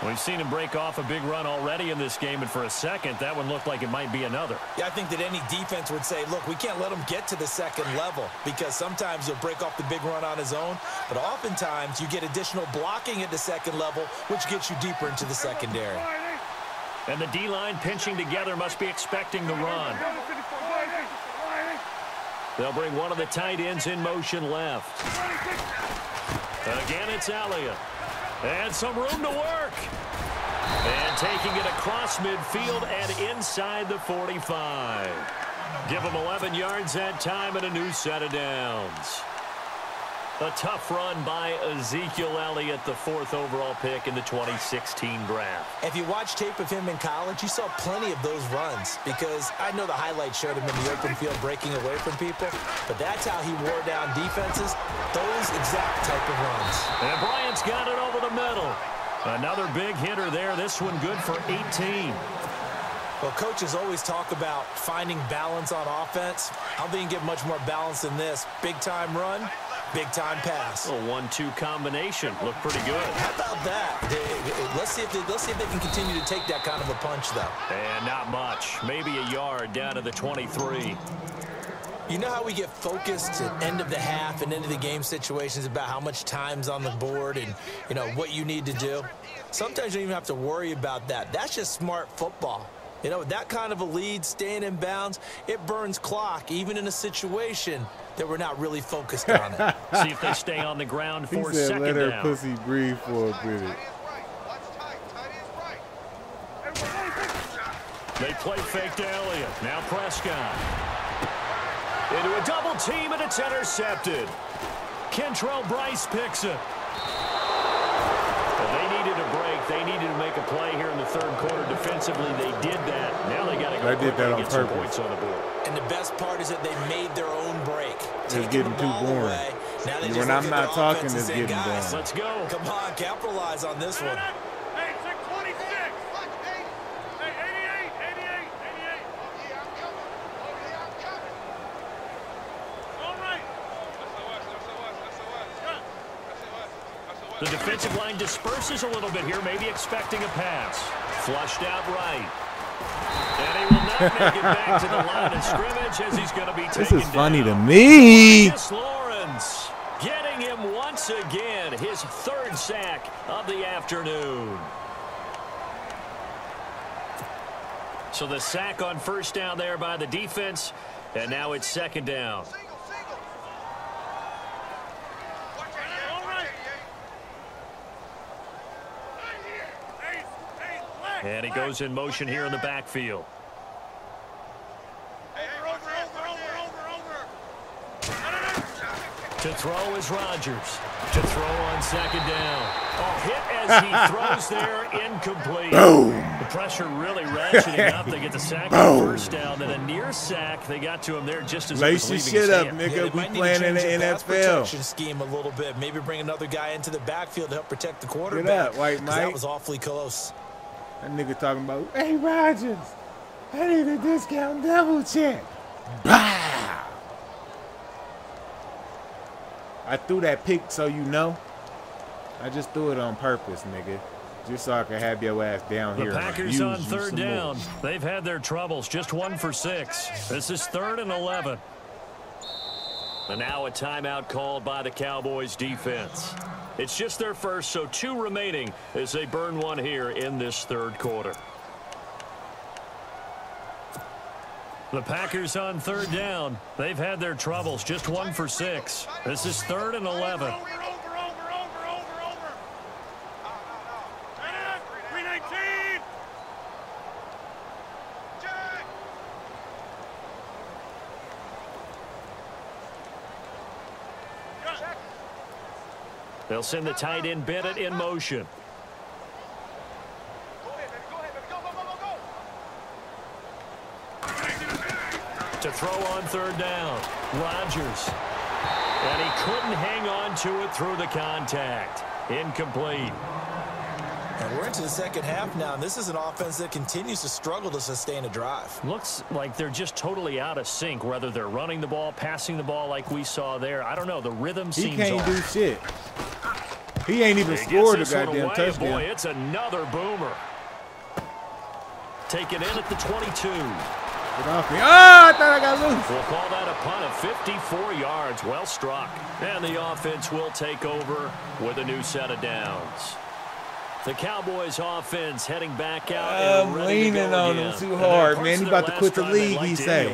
Speaker 3: We've seen him break off a big run already in this game, and for a second, that one looked like it might be another.
Speaker 4: Yeah, I think that any defense would say, look, we can't let him get to the second level because sometimes he'll break off the big run on his own, but oftentimes you get additional blocking at the second level, which gets you deeper into the secondary.
Speaker 3: And the D-line pinching together must be expecting the run. They'll bring one of the tight ends in motion left. Again, it's Elliott. And some room to work. And taking it across midfield and inside the 45. Give them 11 yards that time and a new set of downs. A tough run by Ezekiel Elliott, the 4th overall pick in the 2016 draft.
Speaker 4: If you watch tape of him in college, you saw plenty of those runs because I know the highlights showed him in the open field breaking away from people, but that's how he wore down defenses, those exact type of runs.
Speaker 3: And Bryant's got it over the middle. Another big hitter there. This one good for 18.
Speaker 4: Well, coaches always talk about finding balance on offense. I don't think you can get much more balance than this. Big-time run. Big-time pass.
Speaker 3: A 1-2 combination. Looked pretty good.
Speaker 4: How about that? Let's see if they can continue to take that kind of a punch, though.
Speaker 3: And not much. Maybe a yard down to the 23.
Speaker 4: You know how we get focused at end of the half and into the game situations about how much time's on the board and, you know, what you need to do? Sometimes you don't even have to worry about that. That's just smart football. You know, with that kind of a lead, staying in bounds, it burns clock, even in a situation that we're not really focused on it.
Speaker 3: See if they stay on the ground for
Speaker 1: he said,
Speaker 3: second
Speaker 1: let her
Speaker 3: down.
Speaker 1: pussy breathe for a minute.
Speaker 3: They play fake to Elliott. Now Prescott. Into a double team, and it's intercepted. Kentrell Bryce picks it. Well, they needed a break. They needed to make a play here in the third quarter. Defensively, they did that. Now they got to go quickly and get some points on the board.
Speaker 4: And the best part is that they made their own break.
Speaker 1: It's getting too boring. When I'm not talking, it's getting boring.
Speaker 3: Let's go.
Speaker 4: Come on, capitalize on this one.
Speaker 3: The defensive line disperses a little bit here, maybe expecting a pass. Flushed out right. And he will not make it back to the line of scrimmage as he's going to be taken down.
Speaker 1: This is funny to me.
Speaker 3: Lawrence getting him once again, his 3rd sack of the afternoon. So the sack on first down there by the defense, and now it's second down. And he goes in motion here in the backfield. To throw is Rodgers. To throw on second down. Oh, hit as he throws there, incomplete.
Speaker 1: Boom.
Speaker 3: The pressure really ratcheting up. They get the sack on first down. Then a near sack. They got to him there just as he was leaving his hand.
Speaker 1: Nigga. We playing in the NFL.
Speaker 4: Protection scheme a little bit. Maybe bring another guy into the backfield to help protect the quarterback.
Speaker 1: Get up, white Mike.
Speaker 4: That was awfully close.
Speaker 1: That nigga talking about, hey, Rodgers, I need a discount double check. Bah! I threw that pick so you know. I just threw it on purpose, nigga. Just so I can have your ass down here.
Speaker 3: The Packers on third down. They've had their troubles. Just 1 for 6. This is 3rd and 11. And now a timeout called by the Cowboys defense. It's just their first, so 2 remaining as they burn one here in this third quarter. The Packers on third down. They've had their troubles. Just 1 for 6. This is 3rd and 11. They'll send the tight end Bennett in motion. To throw on third down, Rodgers. And he couldn't hang on to it through the contact. Incomplete.
Speaker 4: And we're into the second half now, and this is an offense that continues to struggle to sustain a drive.
Speaker 3: Looks like they're just totally out of sync, whether they're running the ball, passing the ball like we saw there. I don't know. The rhythm seems
Speaker 1: He can't
Speaker 3: off.
Speaker 1: do shit. He ain't even scored a goddamn touchdown.
Speaker 3: Boy, it's another boomer. Taken in at the 22.
Speaker 1: Get off me. Oh, I thought I got loose.
Speaker 3: We'll call that a punt of 54 yards. Well struck. And the offense will take over with a new set of downs. The Cowboys offense heading back out and ready to go
Speaker 1: leaning on
Speaker 3: again.
Speaker 1: him too hard, man. He about to quit the league, he said.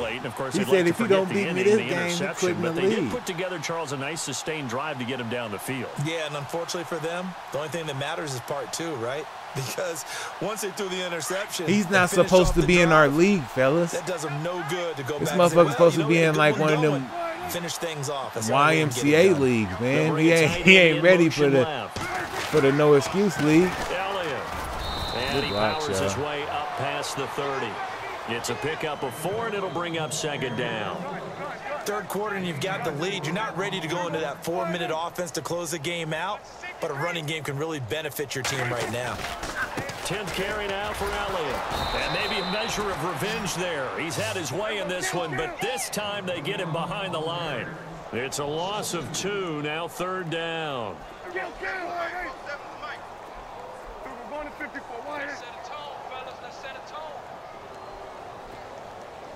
Speaker 1: He said if he don't beat me this game, he quitting the league.
Speaker 3: They did put together, Charles, a nice sustained drive to get him down the field.
Speaker 4: Yeah, and unfortunately for them, the only thing that matters is part two, right? Because once they threw the interception,
Speaker 1: he's not supposed to be in our league, fellas.
Speaker 4: That does him no good to go
Speaker 1: this
Speaker 4: back.
Speaker 1: This motherfucker's supposed to be in like one of them
Speaker 4: finish things off.
Speaker 1: YMCA leagues, man. He ain't ready for the no excuse league.
Speaker 3: And he powers his way up past the 30. It's a pickup of 4, and it'll bring up second down.
Speaker 4: Third quarter, and you've got the lead. You're not ready to go into that 4-minute offense to close the game out, but a running game can really benefit your team right now.
Speaker 3: 10th carry now for Elliott. And maybe a measure of revenge there. He's had his way in this one, but this time they get him behind the line. It's a loss of 2, now third down.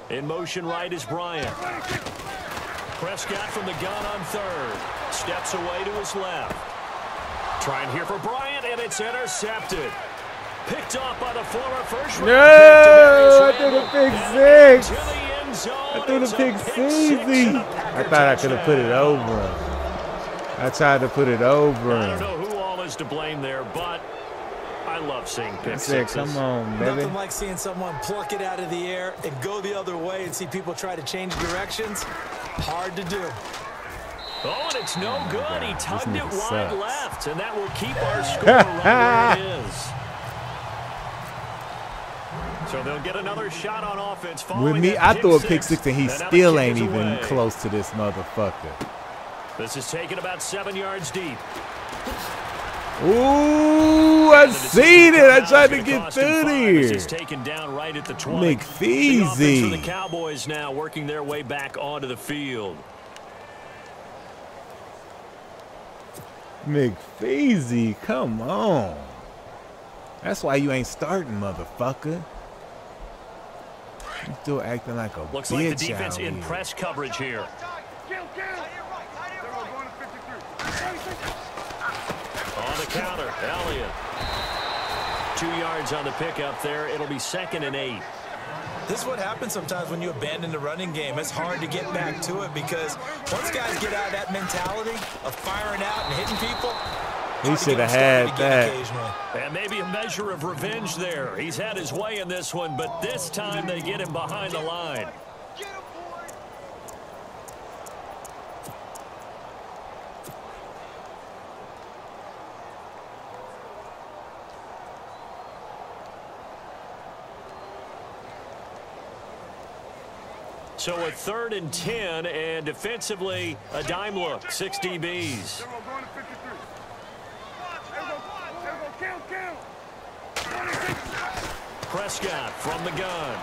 Speaker 3: In motion right is Bryant. Prescott from the gun on third. Steps away to his left. Trying here for Bryant, and it's intercepted. Picked off by the former first round.
Speaker 1: No, I threw the pick 6. I threw the pick 6. I thought I could have put it over him. I tried to put it over him.
Speaker 3: I don't know who all is to blame there, but I love seeing pick sixes.
Speaker 1: Come on, baby.
Speaker 4: Nothing like seeing someone pluck it out of the air and go the other way and see people try to change directions. Hard to do.
Speaker 3: Oh, and it's no good. He tugged it wide left, and that will keep our score right where it is. So they'll get another shot on offense.
Speaker 1: With me, I threw a pick 6, and he still ain't even close to this motherfucker.
Speaker 3: This is taken about 7 yards deep.
Speaker 1: Ooh, I seen it. I tried to get through there.
Speaker 3: He's taken down right at the 20.
Speaker 1: McFeezy.
Speaker 3: The Cowboys now working their way back onto the field.
Speaker 1: McFeezy, come on. That's why you ain't starting, motherfucker. You still acting like a bitch.
Speaker 3: Looks like the defense in press coverage here. On the counter, Elliott. 2 yards on the pickup there. It'll be 2nd and 8.
Speaker 4: This is what happens sometimes when you abandon the running game. It's hard to get back to it because once guys get out of that mentality of firing out and hitting people,
Speaker 1: he should have had that.
Speaker 3: And maybe a measure of revenge there. He's had his way in this one, but this time they get him behind the line. So a 3rd and 10, and defensively, a dime look, 6 DBs. Prescott from the gun.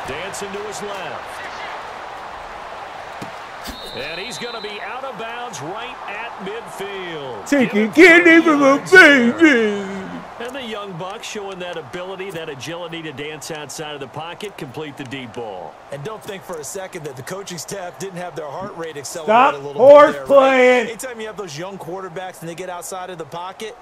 Speaker 3: Dancing to his left. And he's going to be out of bounds right at midfield.
Speaker 1: Taking candy from a baby.
Speaker 3: And the young buck showing that ability, that agility to dance outside of the pocket, complete the deep ball.
Speaker 4: And don't think for a second that the coaching staff didn't have their heart rate accelerate
Speaker 1: Stop
Speaker 4: a little
Speaker 1: horse
Speaker 4: bit there,
Speaker 1: playing.
Speaker 4: Right? Anytime you have those young quarterbacks and they get outside of the pocket,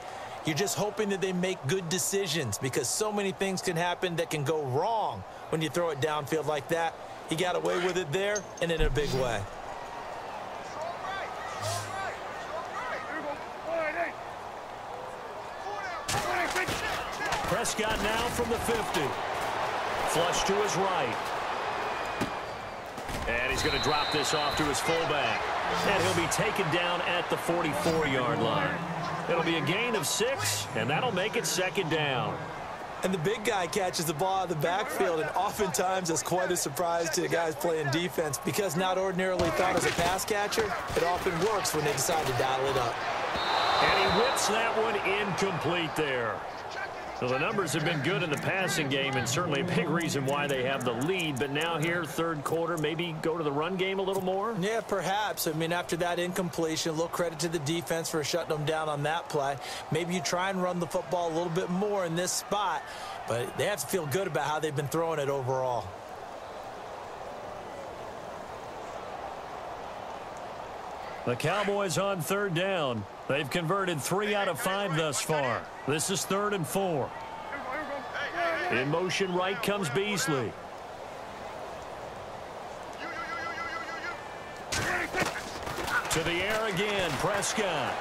Speaker 4: you're just hoping that they make good decisions because so many things can happen that can go wrong when you throw it downfield like that. He got away with it there and in a big way.
Speaker 3: Prescott now from the 50. Flush to his right. And he's going to drop this off to his fullback. And he'll be taken down at the 44-yard line. It'll be a gain of 6, and that'll make it 2nd down.
Speaker 4: And the big guy catches the ball out of the backfield, and oftentimes that's quite a surprise to the guys playing defense because not ordinarily thought as a pass catcher, it often works when they decide to dial it up.
Speaker 3: And he whips that one incomplete there. So the numbers have been good in the passing game and certainly a big reason why they have the lead. But now here, 3rd quarter, maybe go to the run game a little more?
Speaker 4: Yeah, perhaps. I mean, after that incompletion, a little credit to the defense for shutting them down on that play. Maybe you try and run the football a little bit more in this spot, but they have to feel good about how they've been throwing it overall.
Speaker 3: The Cowboys on 3rd down. They've converted 3 out of 5 thus far. This is 3rd and 4. In motion right comes Beasley. To the air again, Prescott.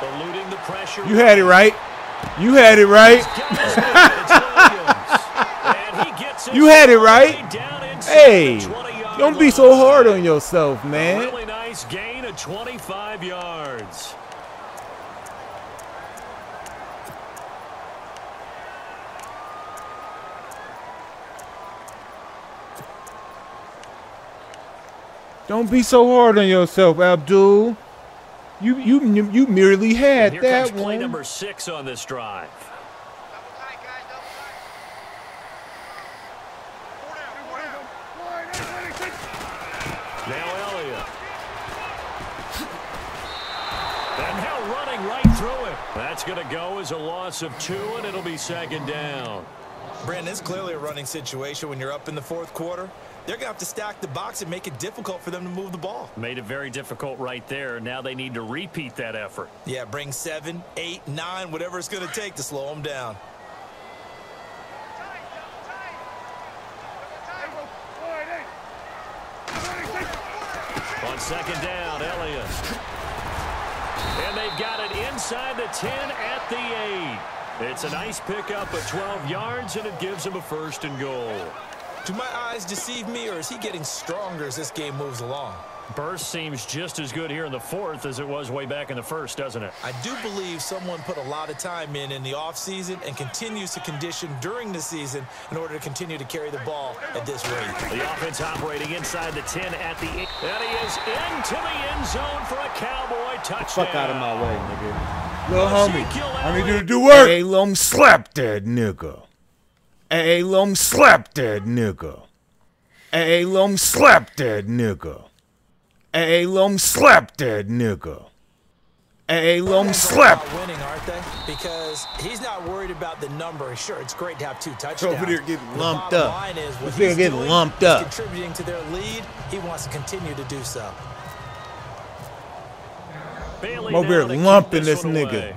Speaker 3: Eluding the pressure.
Speaker 1: You had it right. You had it right. You had it right. Hey, don't be so hard on yourself, man.
Speaker 3: A really nice gain of 25 yards.
Speaker 1: Don't be so hard on yourself, Abdul. You merely had that one.
Speaker 3: Play number 6 on this drive. Now Elliott. And now running right through it. That's going to go as a loss of 2, and it'll be 2nd down.
Speaker 4: Brandon, it's clearly a running situation when you're up in the 4th quarter. They're going to have to stack the box and make it difficult for them to move the ball.
Speaker 3: Made it very difficult right there. Now they need to repeat that effort.
Speaker 4: Yeah, bring 7, 8, 9, whatever it's going to take to slow them down.
Speaker 3: On 2nd down, Elliott. And they've got it inside the 10 at the 8. It's a nice pickup of 12 yards, and it gives them a 1st and goal.
Speaker 4: Do my eyes deceive me, or is he getting stronger as this game moves along?
Speaker 3: Burst seems just as good here in the 4th as it was way back in the 1st, doesn't it?
Speaker 4: I do believe someone put a lot of time in the offseason and continues to condition during the season in order to continue to carry the ball at this rate.
Speaker 3: The offense operating inside the 10 at the 8. And he is into the end zone for a Cowboy touchdown.
Speaker 5: Fuck out of my way, nigga.
Speaker 1: Little homie, I need you to do work. Hey, lum, slap that nigga. Hey, lum, slap that nigga. Hey, lum, slap that nigga. Hey, lum, slap that nigga. Hey, lum, slap.
Speaker 4: Winning, aren't they? Because he's not worried about the number. Sure, it's great to have 2 touchdowns.
Speaker 1: Over there getting lumped up.
Speaker 4: This nigga getting lumped up. Contributing to their lead. He wants to continue to do so.
Speaker 3: I'm
Speaker 1: over here lumping this nigga.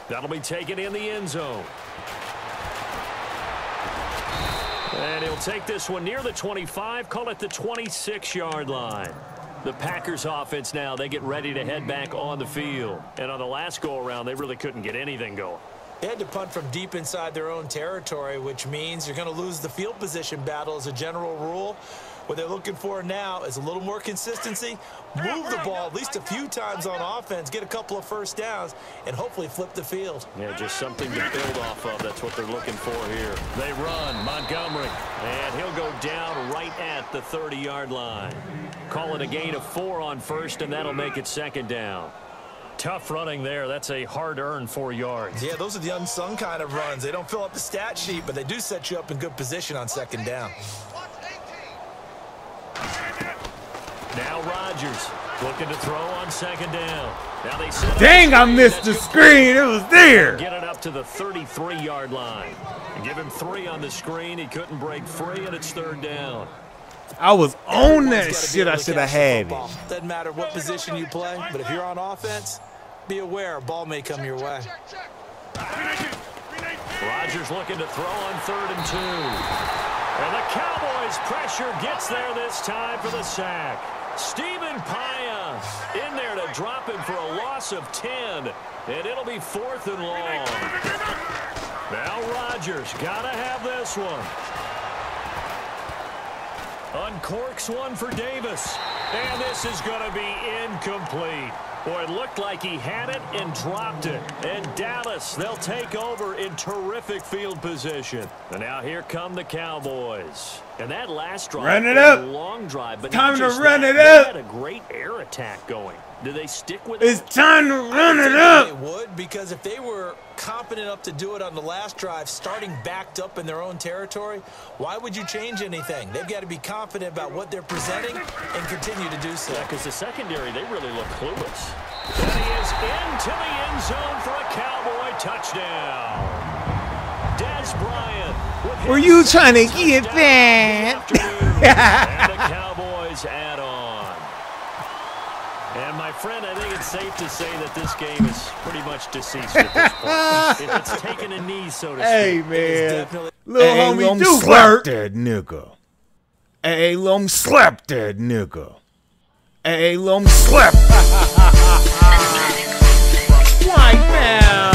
Speaker 3: That'll be taken in the end zone. And he'll take this one near the 25, call it the 26-yard line. The Packers offense now, they get ready to head back on the field. And on the last go-around, they really couldn't get anything going.
Speaker 4: They had to punt from deep inside their own territory, which means you're going to lose the field position battle as a general rule. What they're looking for now is a little more consistency, move the ball at least a few times on offense, get a couple of 1st downs, and hopefully flip the field.
Speaker 3: Yeah, just something to build off of. That's what they're looking for here. They run, Montgomery, and he'll go down right at the 30-yard line. Call it a gain of 4 on 1st, and that'll make it 2nd down. Tough running there. That's a hard-earned 4 yards.
Speaker 4: Yeah, those are the unsung kind of runs. They don't fill up the stat sheet, but they do set you up in good position on 2nd down.
Speaker 3: Now Rodgers looking to throw on 2nd down. Now they
Speaker 1: dang, I missed the screen. It was there.
Speaker 3: Get it up to the 33-yard line. And give him 3 on the screen. He couldn't break free, and it's 3rd down.
Speaker 1: I was on that shit. I should have had it.
Speaker 4: Doesn't matter what position you play, but if you're on offense, be aware a ball may come your way.
Speaker 3: Rodgers looking to throw on 3rd and 2. And the Cowboys' pressure gets there this time for the sack. Stephen Paya in there to drop him for a loss of 10. And it'll be 4th and long. Now Rodgers got to have this one. Uncorks one for Davis. And this is going to be incomplete. Boy, it looked like he had it and dropped it. And Dallas, they'll take over in terrific field position. And now here come the Cowboys. And that last drive,
Speaker 1: run it up.
Speaker 3: A long drive, but
Speaker 1: time to run it
Speaker 3: up.
Speaker 1: up.
Speaker 3: They had a great air attack going. Do they stick with
Speaker 1: it? It's time to run it
Speaker 4: up. They
Speaker 1: up.
Speaker 4: would, because if they were confident enough to do it on the last drive, starting backed up in their own territory, why would you change anything? They've got to be confident about what they're presenting and continue to do so.
Speaker 3: Yeah, because the secondary, they really look clueless. And he is into the end zone for a Cowboy touchdown. Des Bryant.
Speaker 1: Were you trying to get that?
Speaker 3: And the Cowboys add on. And my friend, I think it's safe to say that this game is pretty much deceased at this point. It's taken a knee, so to speak.
Speaker 1: Hey, man. Little homie, do slap that nigga. Hey, lum, slap that nigga. Hey, lum, slap. Why now?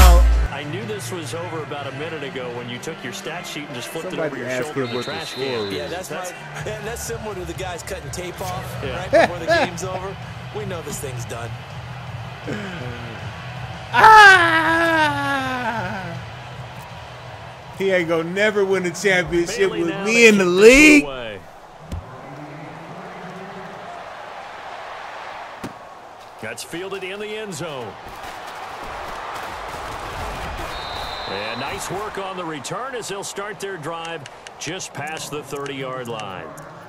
Speaker 3: I knew this was over about a minute ago when you took your stat sheet and just flipped it over your shoulder in the trash can.
Speaker 4: Yeah, that's similar to the guys cutting tape off right before the game's over. We know this thing's done.
Speaker 1: He ain't gonna never win a championship with me in the league.
Speaker 3: That's fielded in the end zone. And nice work on the return as they'll start their drive just past the 30-yard line.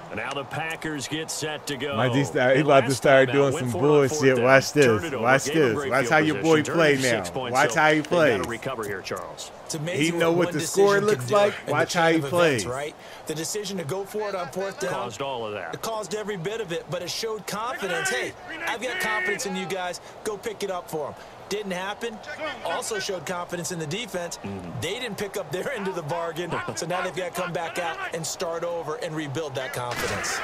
Speaker 3: And now the Packers get set to go.
Speaker 1: He about to start doing some bullshit. Watch this. Watch this. Watch how your boy play now. Watch how he plays.
Speaker 3: Recover here, Charles.
Speaker 1: He know what the score looks like. Watch how he plays.
Speaker 4: Right? The decision to go for it on fourth down
Speaker 3: caused all of that.
Speaker 4: It caused every bit of it, but it showed confidence. Hey, I've got confidence in you guys. Go pick it up for them. Didn't happen. Also showed confidence in the defense. They didn't pick up their end of the bargain, so now they've got to come back out and start over and rebuild that confidence.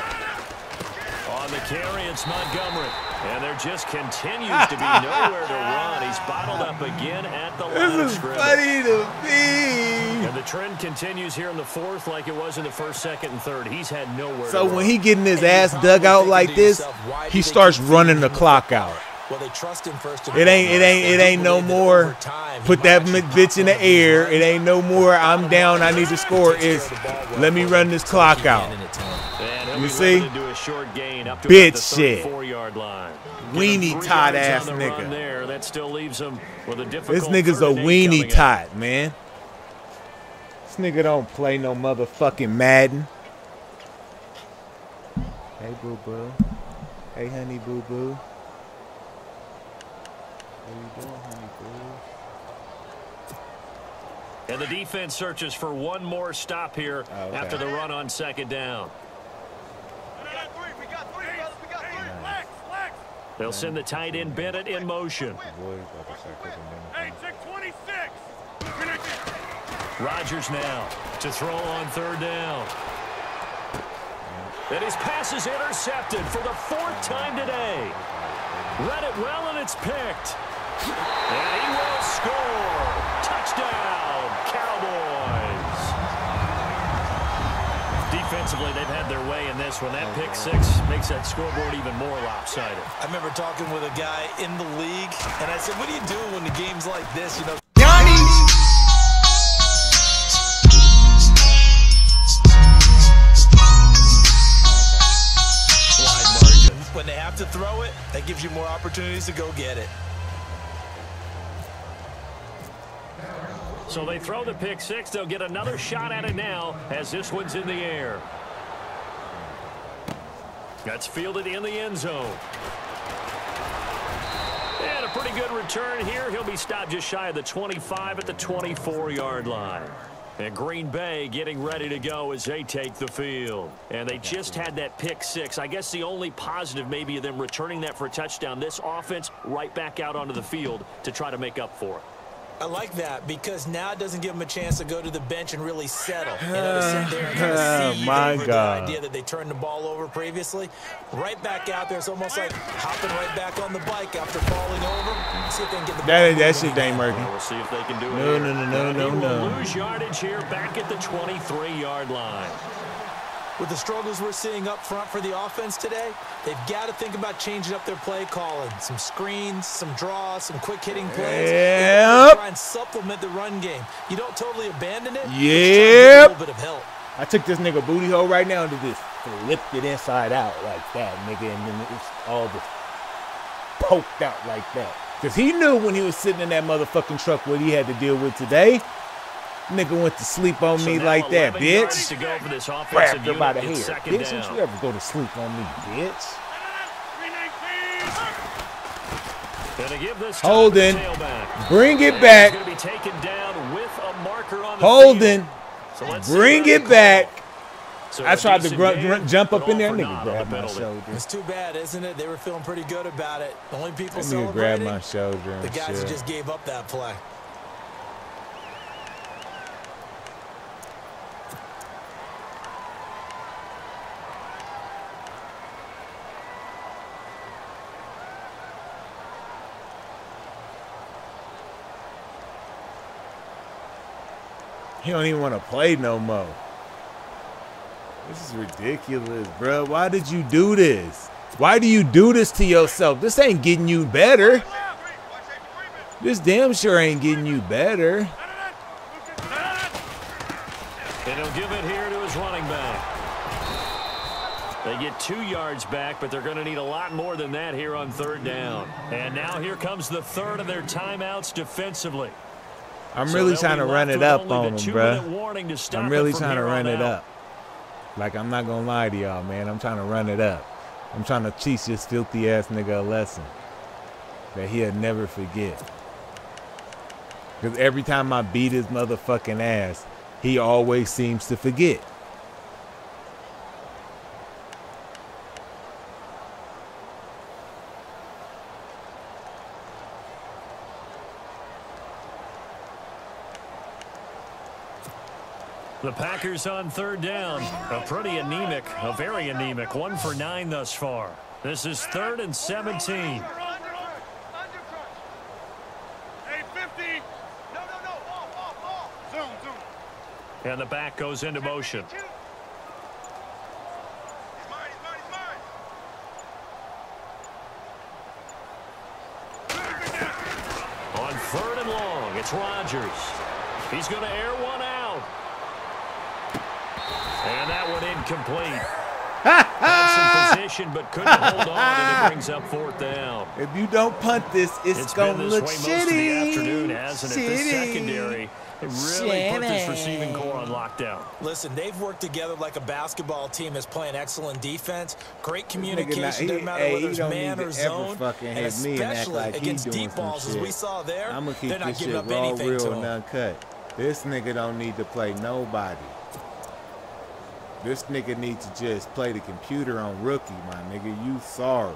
Speaker 3: On the carry, it's Montgomery. And there just continues to be nowhere to run. He's bottled up again at the line of scrimmage.
Speaker 1: Funny to me.
Speaker 3: And the trend continues here in the fourth like it was in the first, second, and third. He's had nowhere to
Speaker 1: run.
Speaker 3: So
Speaker 1: when he getting his ass dug out like this, he starts running the clock out.
Speaker 4: Well, they trust him first.
Speaker 1: It ain't no more. Put that bitch in the air. It ain't no more. I'm down. I need to score. It's let me run this clock out. You see? Bitch shit. Weenie tot ass nigga.
Speaker 3: That still leaves him with a
Speaker 1: this nigga's a weenie tot, man. This nigga don't play no motherfucking Madden. Hey, boo boo. Hey, honey, boo boo.
Speaker 3: And the defense searches for one more stop here after the run on second down. They'll send the tight end Bennett in motion. Rodgers now to throw on third down. And his pass is intercepted for the fourth time today. Read it well, and it's picked. And he will score. Touchdown, Cowboys. Defensively, they've had their way in this one. That pick six makes that scoreboard even more lopsided.
Speaker 4: I remember talking with a guy in the league, and I said, what are you doing when the game's like this? You know, when they have to throw it, that gives you more opportunities to go get it.
Speaker 3: So they throw the pick six. They'll get another shot at it now as this one's in the air. That's fielded in the end zone. And a pretty good return here. He'll be stopped just shy of the 25 at the 24-yard line. And Green Bay getting ready to go as they take the field. And they just had that pick six. I guess the only positive maybe of them returning that for a touchdown. This offense right back out onto the field to try to make up for it.
Speaker 4: I like that because now it doesn't give them a chance to go to the bench and really settle. You know, to sit there and kind of see the idea that they turned the ball over previously. Right back out there. It's almost like hopping right back on the bike after falling over. See if they can get the ball.
Speaker 1: That shit ain't working.
Speaker 3: We'll see if they can do it.
Speaker 1: No.
Speaker 3: Lose yardage here back at the 23-yard line.
Speaker 4: With the struggles we're seeing up front for the offense today, they've got to think about changing up their play calling. Some screens, some draws, some quick-hitting plays.
Speaker 5: Yep.
Speaker 4: Try and supplement the run game. You don't totally abandon it.
Speaker 5: Yep.
Speaker 4: A little bit of help.
Speaker 5: I took this nigga booty hole right now and just flipped it inside out like that, nigga, and then it's all just poked out like that. Because he knew when he was sitting in that motherfucking truck what he had to deal with today. Nigga went to sleep on me like that, bitch. Grabbed her by the hair. Bitch, don't you ever go to sleep on me, bitch. Holden. Bring it back. Holden. Bring it back. I tried to jump up in there. Nigga grabbed my shoulder.
Speaker 4: It's too bad, isn't it? They were feeling pretty good about it. The only people
Speaker 5: celebrating, grabbed my shoulder
Speaker 4: the guys who just gave up that play.
Speaker 5: He don't even want to play no more. This is ridiculous, bro. Why did you do this? Why do you do this to yourself? This ain't getting you better. This damn sure ain't getting you better.
Speaker 3: And he'll give it here to his running back. They get 2 yards back, but they're going to need a lot more than that here on 3rd down. And now here comes the 3rd of their timeouts defensively.
Speaker 5: I'm really trying to run it up on them, bro. I'm really trying to run it up. Like, I'm not going to lie to y'all, man. I'm trying to run it up. I'm trying to teach this filthy-ass nigga a lesson that he'll never forget. Because every time I beat his motherfucking ass, he always seems to forget.
Speaker 3: The Packers on 3rd down. A very anemic 1 for 9 thus far. This is 3rd and 17.
Speaker 2: Hey, 50. Ball. Zoom.
Speaker 3: And the back goes into motion.
Speaker 2: He's mine.
Speaker 3: On 3rd and long, it's Rodgers. He's going to air one out. And that one incomplete. Had some position, but couldn't hold on, and it brings up 4th down.
Speaker 5: If you don't punt this, it's going to look shitty.
Speaker 3: Most of the afternoon, hasn't it? This secondary really put this receiving core on lockdown.
Speaker 4: Listen, they've worked together like a basketball team that's playing excellent defense. Great communication, doesn't matter whether it's man or zone. And especially against deep balls, as we saw there, they're not giving up anything to them.
Speaker 5: This nigga don't need to play nobody. This nigga needs to just play the computer on rookie, my nigga. You sorry.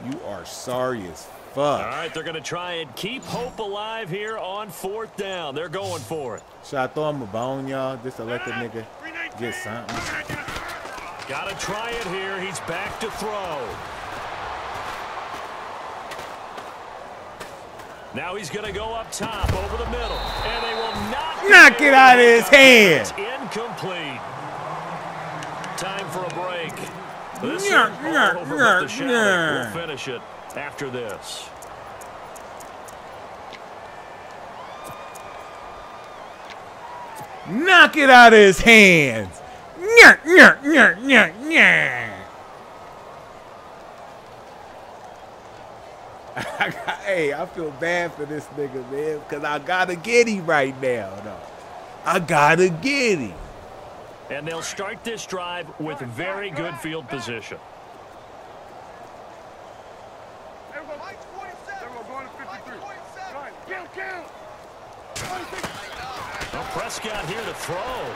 Speaker 5: You are sorry as fuck.
Speaker 3: All right, they're going to try and keep hope alive here on 4th down. They're going for it.
Speaker 5: Should I throw him a bone, y'all, just to let the nigga get something?
Speaker 3: Got to try it here. He's back to throw. Now he's going to go up top over the middle. And they will knock
Speaker 5: it out of his hand.
Speaker 3: It's incomplete. Time for a break. This
Speaker 5: We'll
Speaker 3: finish it after this.
Speaker 5: Knock it out of his hands. Hey, I feel bad for this nigga, man, because I gotta get him right now, though. I gotta get him.
Speaker 3: And they'll start this drive with very good field position. Well, Prescott here to throw.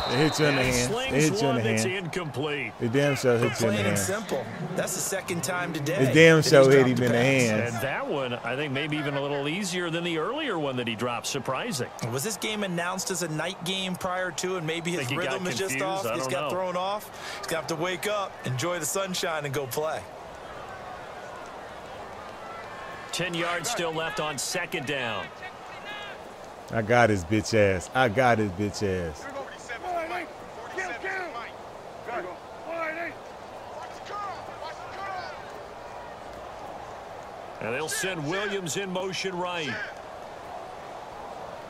Speaker 5: They hit you in the hand. They hit you in the hand.
Speaker 3: Incomplete.
Speaker 5: They damn sure hit you in the hand.
Speaker 4: Simple. That's the 2nd time today.
Speaker 5: They damn sure hit him in the hand.
Speaker 3: And that one, I think, maybe even a little easier than the earlier one that he dropped. Surprising.
Speaker 4: Was this game announced as a night game prior to, and maybe his rhythm is just off? He's got thrown off. He's got to wake up, enjoy the sunshine, and go play.
Speaker 3: 10 yards still left on 2nd down.
Speaker 5: I got his bitch ass. I got his bitch ass.
Speaker 3: And they'll send Williams in motion right.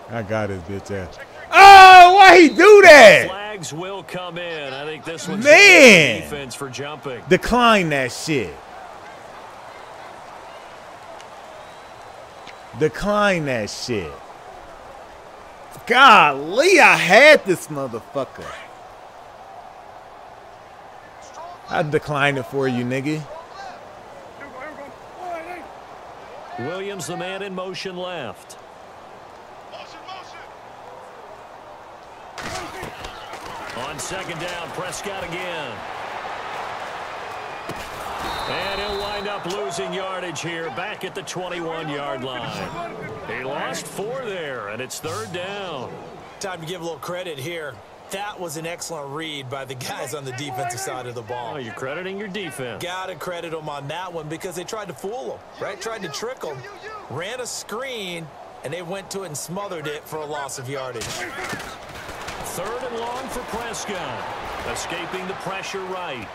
Speaker 5: I got his bitch ass. Oh, why he do that?
Speaker 3: Flags will come in. I think this one's defense for jumping.
Speaker 5: Decline that shit. Decline that shit. Golly, I had this motherfucker. I declined it for you, nigga.
Speaker 3: Williams, the man in motion left. On second down, Prescott again. And he'll wind up losing yardage here, back at the 21-yard line. He lost 4 there, and it's third down.
Speaker 4: Time to give a little credit here. That was an excellent read by the guys on the defensive side of the ball.
Speaker 3: Oh, you're crediting your defense.
Speaker 4: Gotta credit them on that one because they tried to fool them, right? Tried to trick them, ran a screen, and they went to it and smothered it for a loss of yardage.
Speaker 3: Third and long for Prescott. Escaping the pressure right.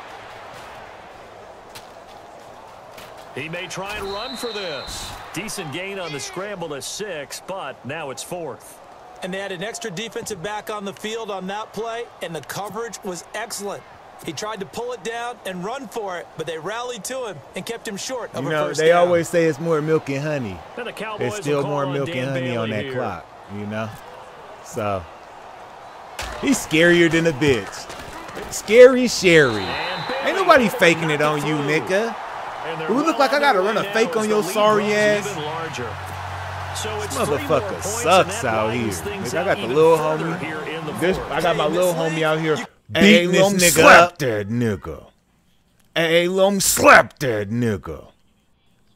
Speaker 3: He may try and run for this. Decent gain on the scramble to 6, but now it's 4th.
Speaker 4: And they had an extra defensive back on the field on that play, and the coverage was excellent. He tried to pull it down and run for it, but they rallied to him and kept him short of a first down.
Speaker 5: They always say it's more milk and honey.
Speaker 3: And the Cowboys
Speaker 5: There's still more milk and honey
Speaker 3: Bailey
Speaker 5: on that
Speaker 3: here.
Speaker 5: clock, you know? So, he's scarier than a bitch. Scary Sherry. Ain't nobody faking it on you, nigga. Do we look like I gotta run a fake on your sorry ass? This motherfucker sucks out here. Nigga, I got the little homie. I got my little homie out here beating this nigga up. That nigga. Hey, let him slap that nigga.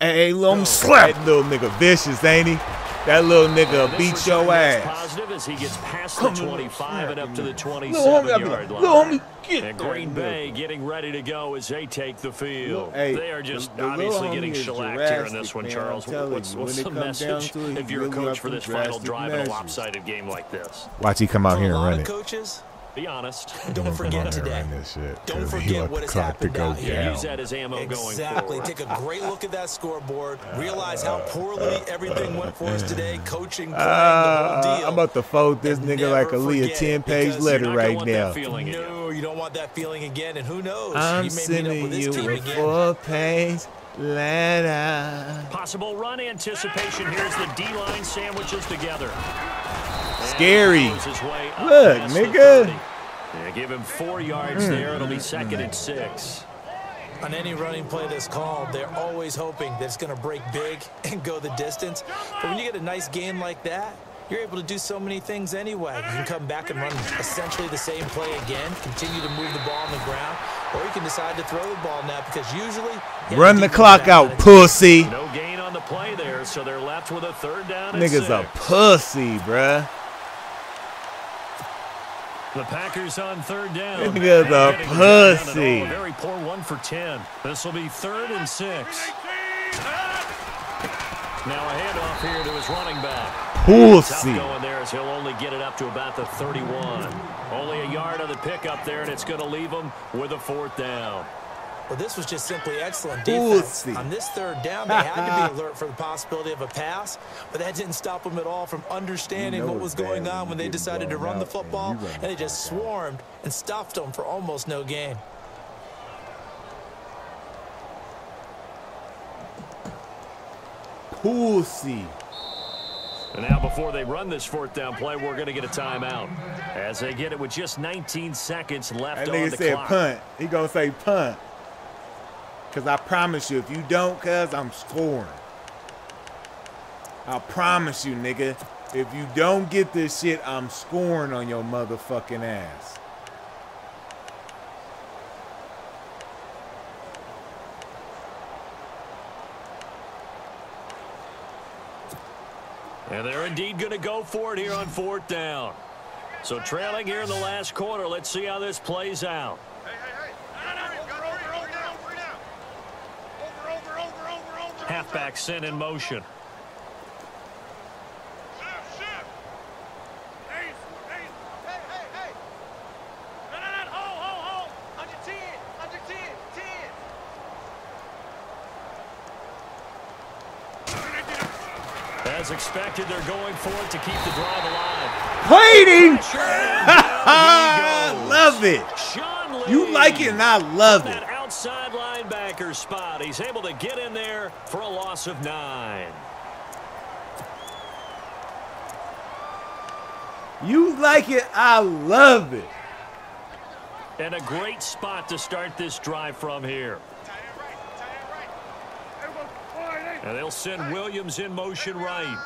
Speaker 5: Hey, let him slap that little nigga vicious, ain't he? That little nigga beat your ass.
Speaker 3: Positive as he gets past the 25 and up to the 27-yard line. And Green Bay getting ready to go as they take the field. They are just obviously getting shellacked here in this one, Charles. What's the message if you're a coach for this final drive in a lopsided game like this?
Speaker 5: Watch he come out here and run it.
Speaker 4: Coaches,
Speaker 3: be honest.
Speaker 4: Don't forget today. Don't forget what has happened out here.
Speaker 3: Use that as ammo going forward.
Speaker 4: Exactly. Take a great look at that scoreboard. Realize how poorly everything went for us today. Coaching, playing, the whole deal.
Speaker 5: I'm about to fold this nigga like a 10-page letter right now.
Speaker 4: No, you don't want that feeling again. And who knows?
Speaker 5: I'm sending you a 4-page letter.
Speaker 3: Possible run anticipation. Here's the D-line sandwiches together.
Speaker 5: Scary. Look, nigga.
Speaker 3: Yeah, give him 4 yards there. It'll be second and 6.
Speaker 4: On any running play that's called, they're always hoping that it's going to break big and go the distance. But when you get a nice game like that, you're able to do so many things anyway. You can come back and run essentially the same play again, continue to move the ball on the ground, or you can decide to throw the ball now because usually...
Speaker 5: Run the clock out, pussy.
Speaker 3: No gain on the play there, so they're left with a third down and
Speaker 5: Nigga's
Speaker 3: 6.
Speaker 5: a pussy, bruh.
Speaker 3: The Packers on third down.
Speaker 5: Nigga's a pussy.
Speaker 3: A very poor 1 for 10. This will be 3rd and 6. Now a handoff here to his running back.
Speaker 5: Pussy.
Speaker 3: Going there as he'll only get it up to about the 31. Only a yard on the pickup there, and it's going to leave him with a 4th down.
Speaker 4: Well, this was just simply excellent defense. On this third down, they had to be alert for the possibility of a pass, but that didn't stop them at all from understanding what was going on when they decided to run the football, and they just swarmed and stuffed them for almost no gain.
Speaker 5: Pussy.
Speaker 3: And now before they run this 4th down play, we're going to get a timeout. As they get it with just 19 seconds left on the clock.
Speaker 5: That nigga said punt. He going to say punt. Because I promise you, if you don't, cuz, I'm scoring. I promise you, nigga. If you don't get this shit, I'm scoring on your motherfucking ass.
Speaker 3: And they're indeed going to go for it here on 4th down. So trailing here in the last quarter. Let's see how this plays out. Halfback sent in motion. As expected, they're going for it to keep the drive alive.
Speaker 5: Played him! Love it. You like it and I love it.
Speaker 3: Outside linebacker spot. He's able to get in there for a loss of 9.
Speaker 5: You like it, I love it.
Speaker 3: And a great spot to start this drive from here. And they'll send Williams in motion right.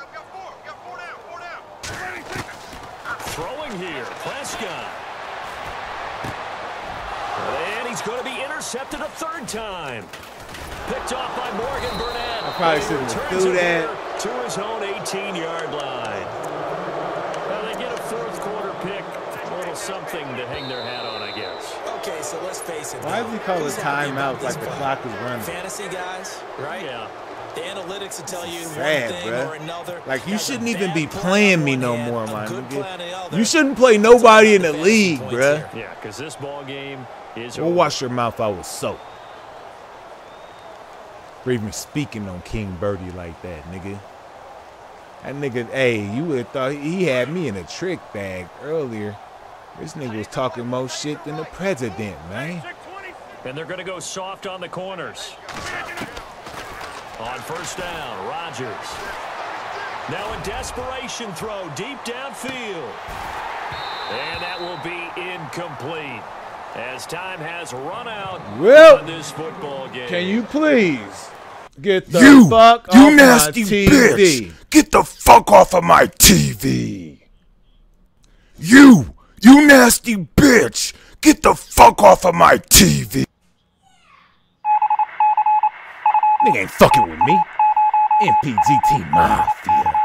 Speaker 3: Throwing here, Prescott. And he's going to be intercepted a third time. Picked off by Morgan Burnett.
Speaker 5: I probably shouldn't have threw that.
Speaker 3: To his own 18-yard line. Well, they get a fourth quarter pick. A little something to hang their hat on, I guess.
Speaker 4: Okay, so let's face it.
Speaker 1: Why does he call it timeout like the clock is running?
Speaker 4: Fantasy guys, right?
Speaker 3: Yeah.
Speaker 4: The analytics will tell you one thing or another.
Speaker 5: Like, you shouldn't even be playing me no more, my nigga. You shouldn't play nobody in the league, bruh.
Speaker 3: Yeah, because this ball game is
Speaker 5: Go wash your mouth out with soap. For even speaking on King Birdie like that, nigga. That nigga, hey, you would have thought he had me in a trick bag earlier. This nigga was talking more shit than the president, man.
Speaker 3: And they're going to go soft on the corners. On first down, Rodgers. Now a desperation throw deep downfield. And that will be incomplete as time has run out on this football game.
Speaker 5: Can you please get the fuck off
Speaker 6: you nasty
Speaker 5: my TV?
Speaker 6: Bitch. Get the fuck off of my TV. You nasty bitch. Get the fuck off of my TV.
Speaker 5: Nigga ain't fucking with me. MPGT Mafia.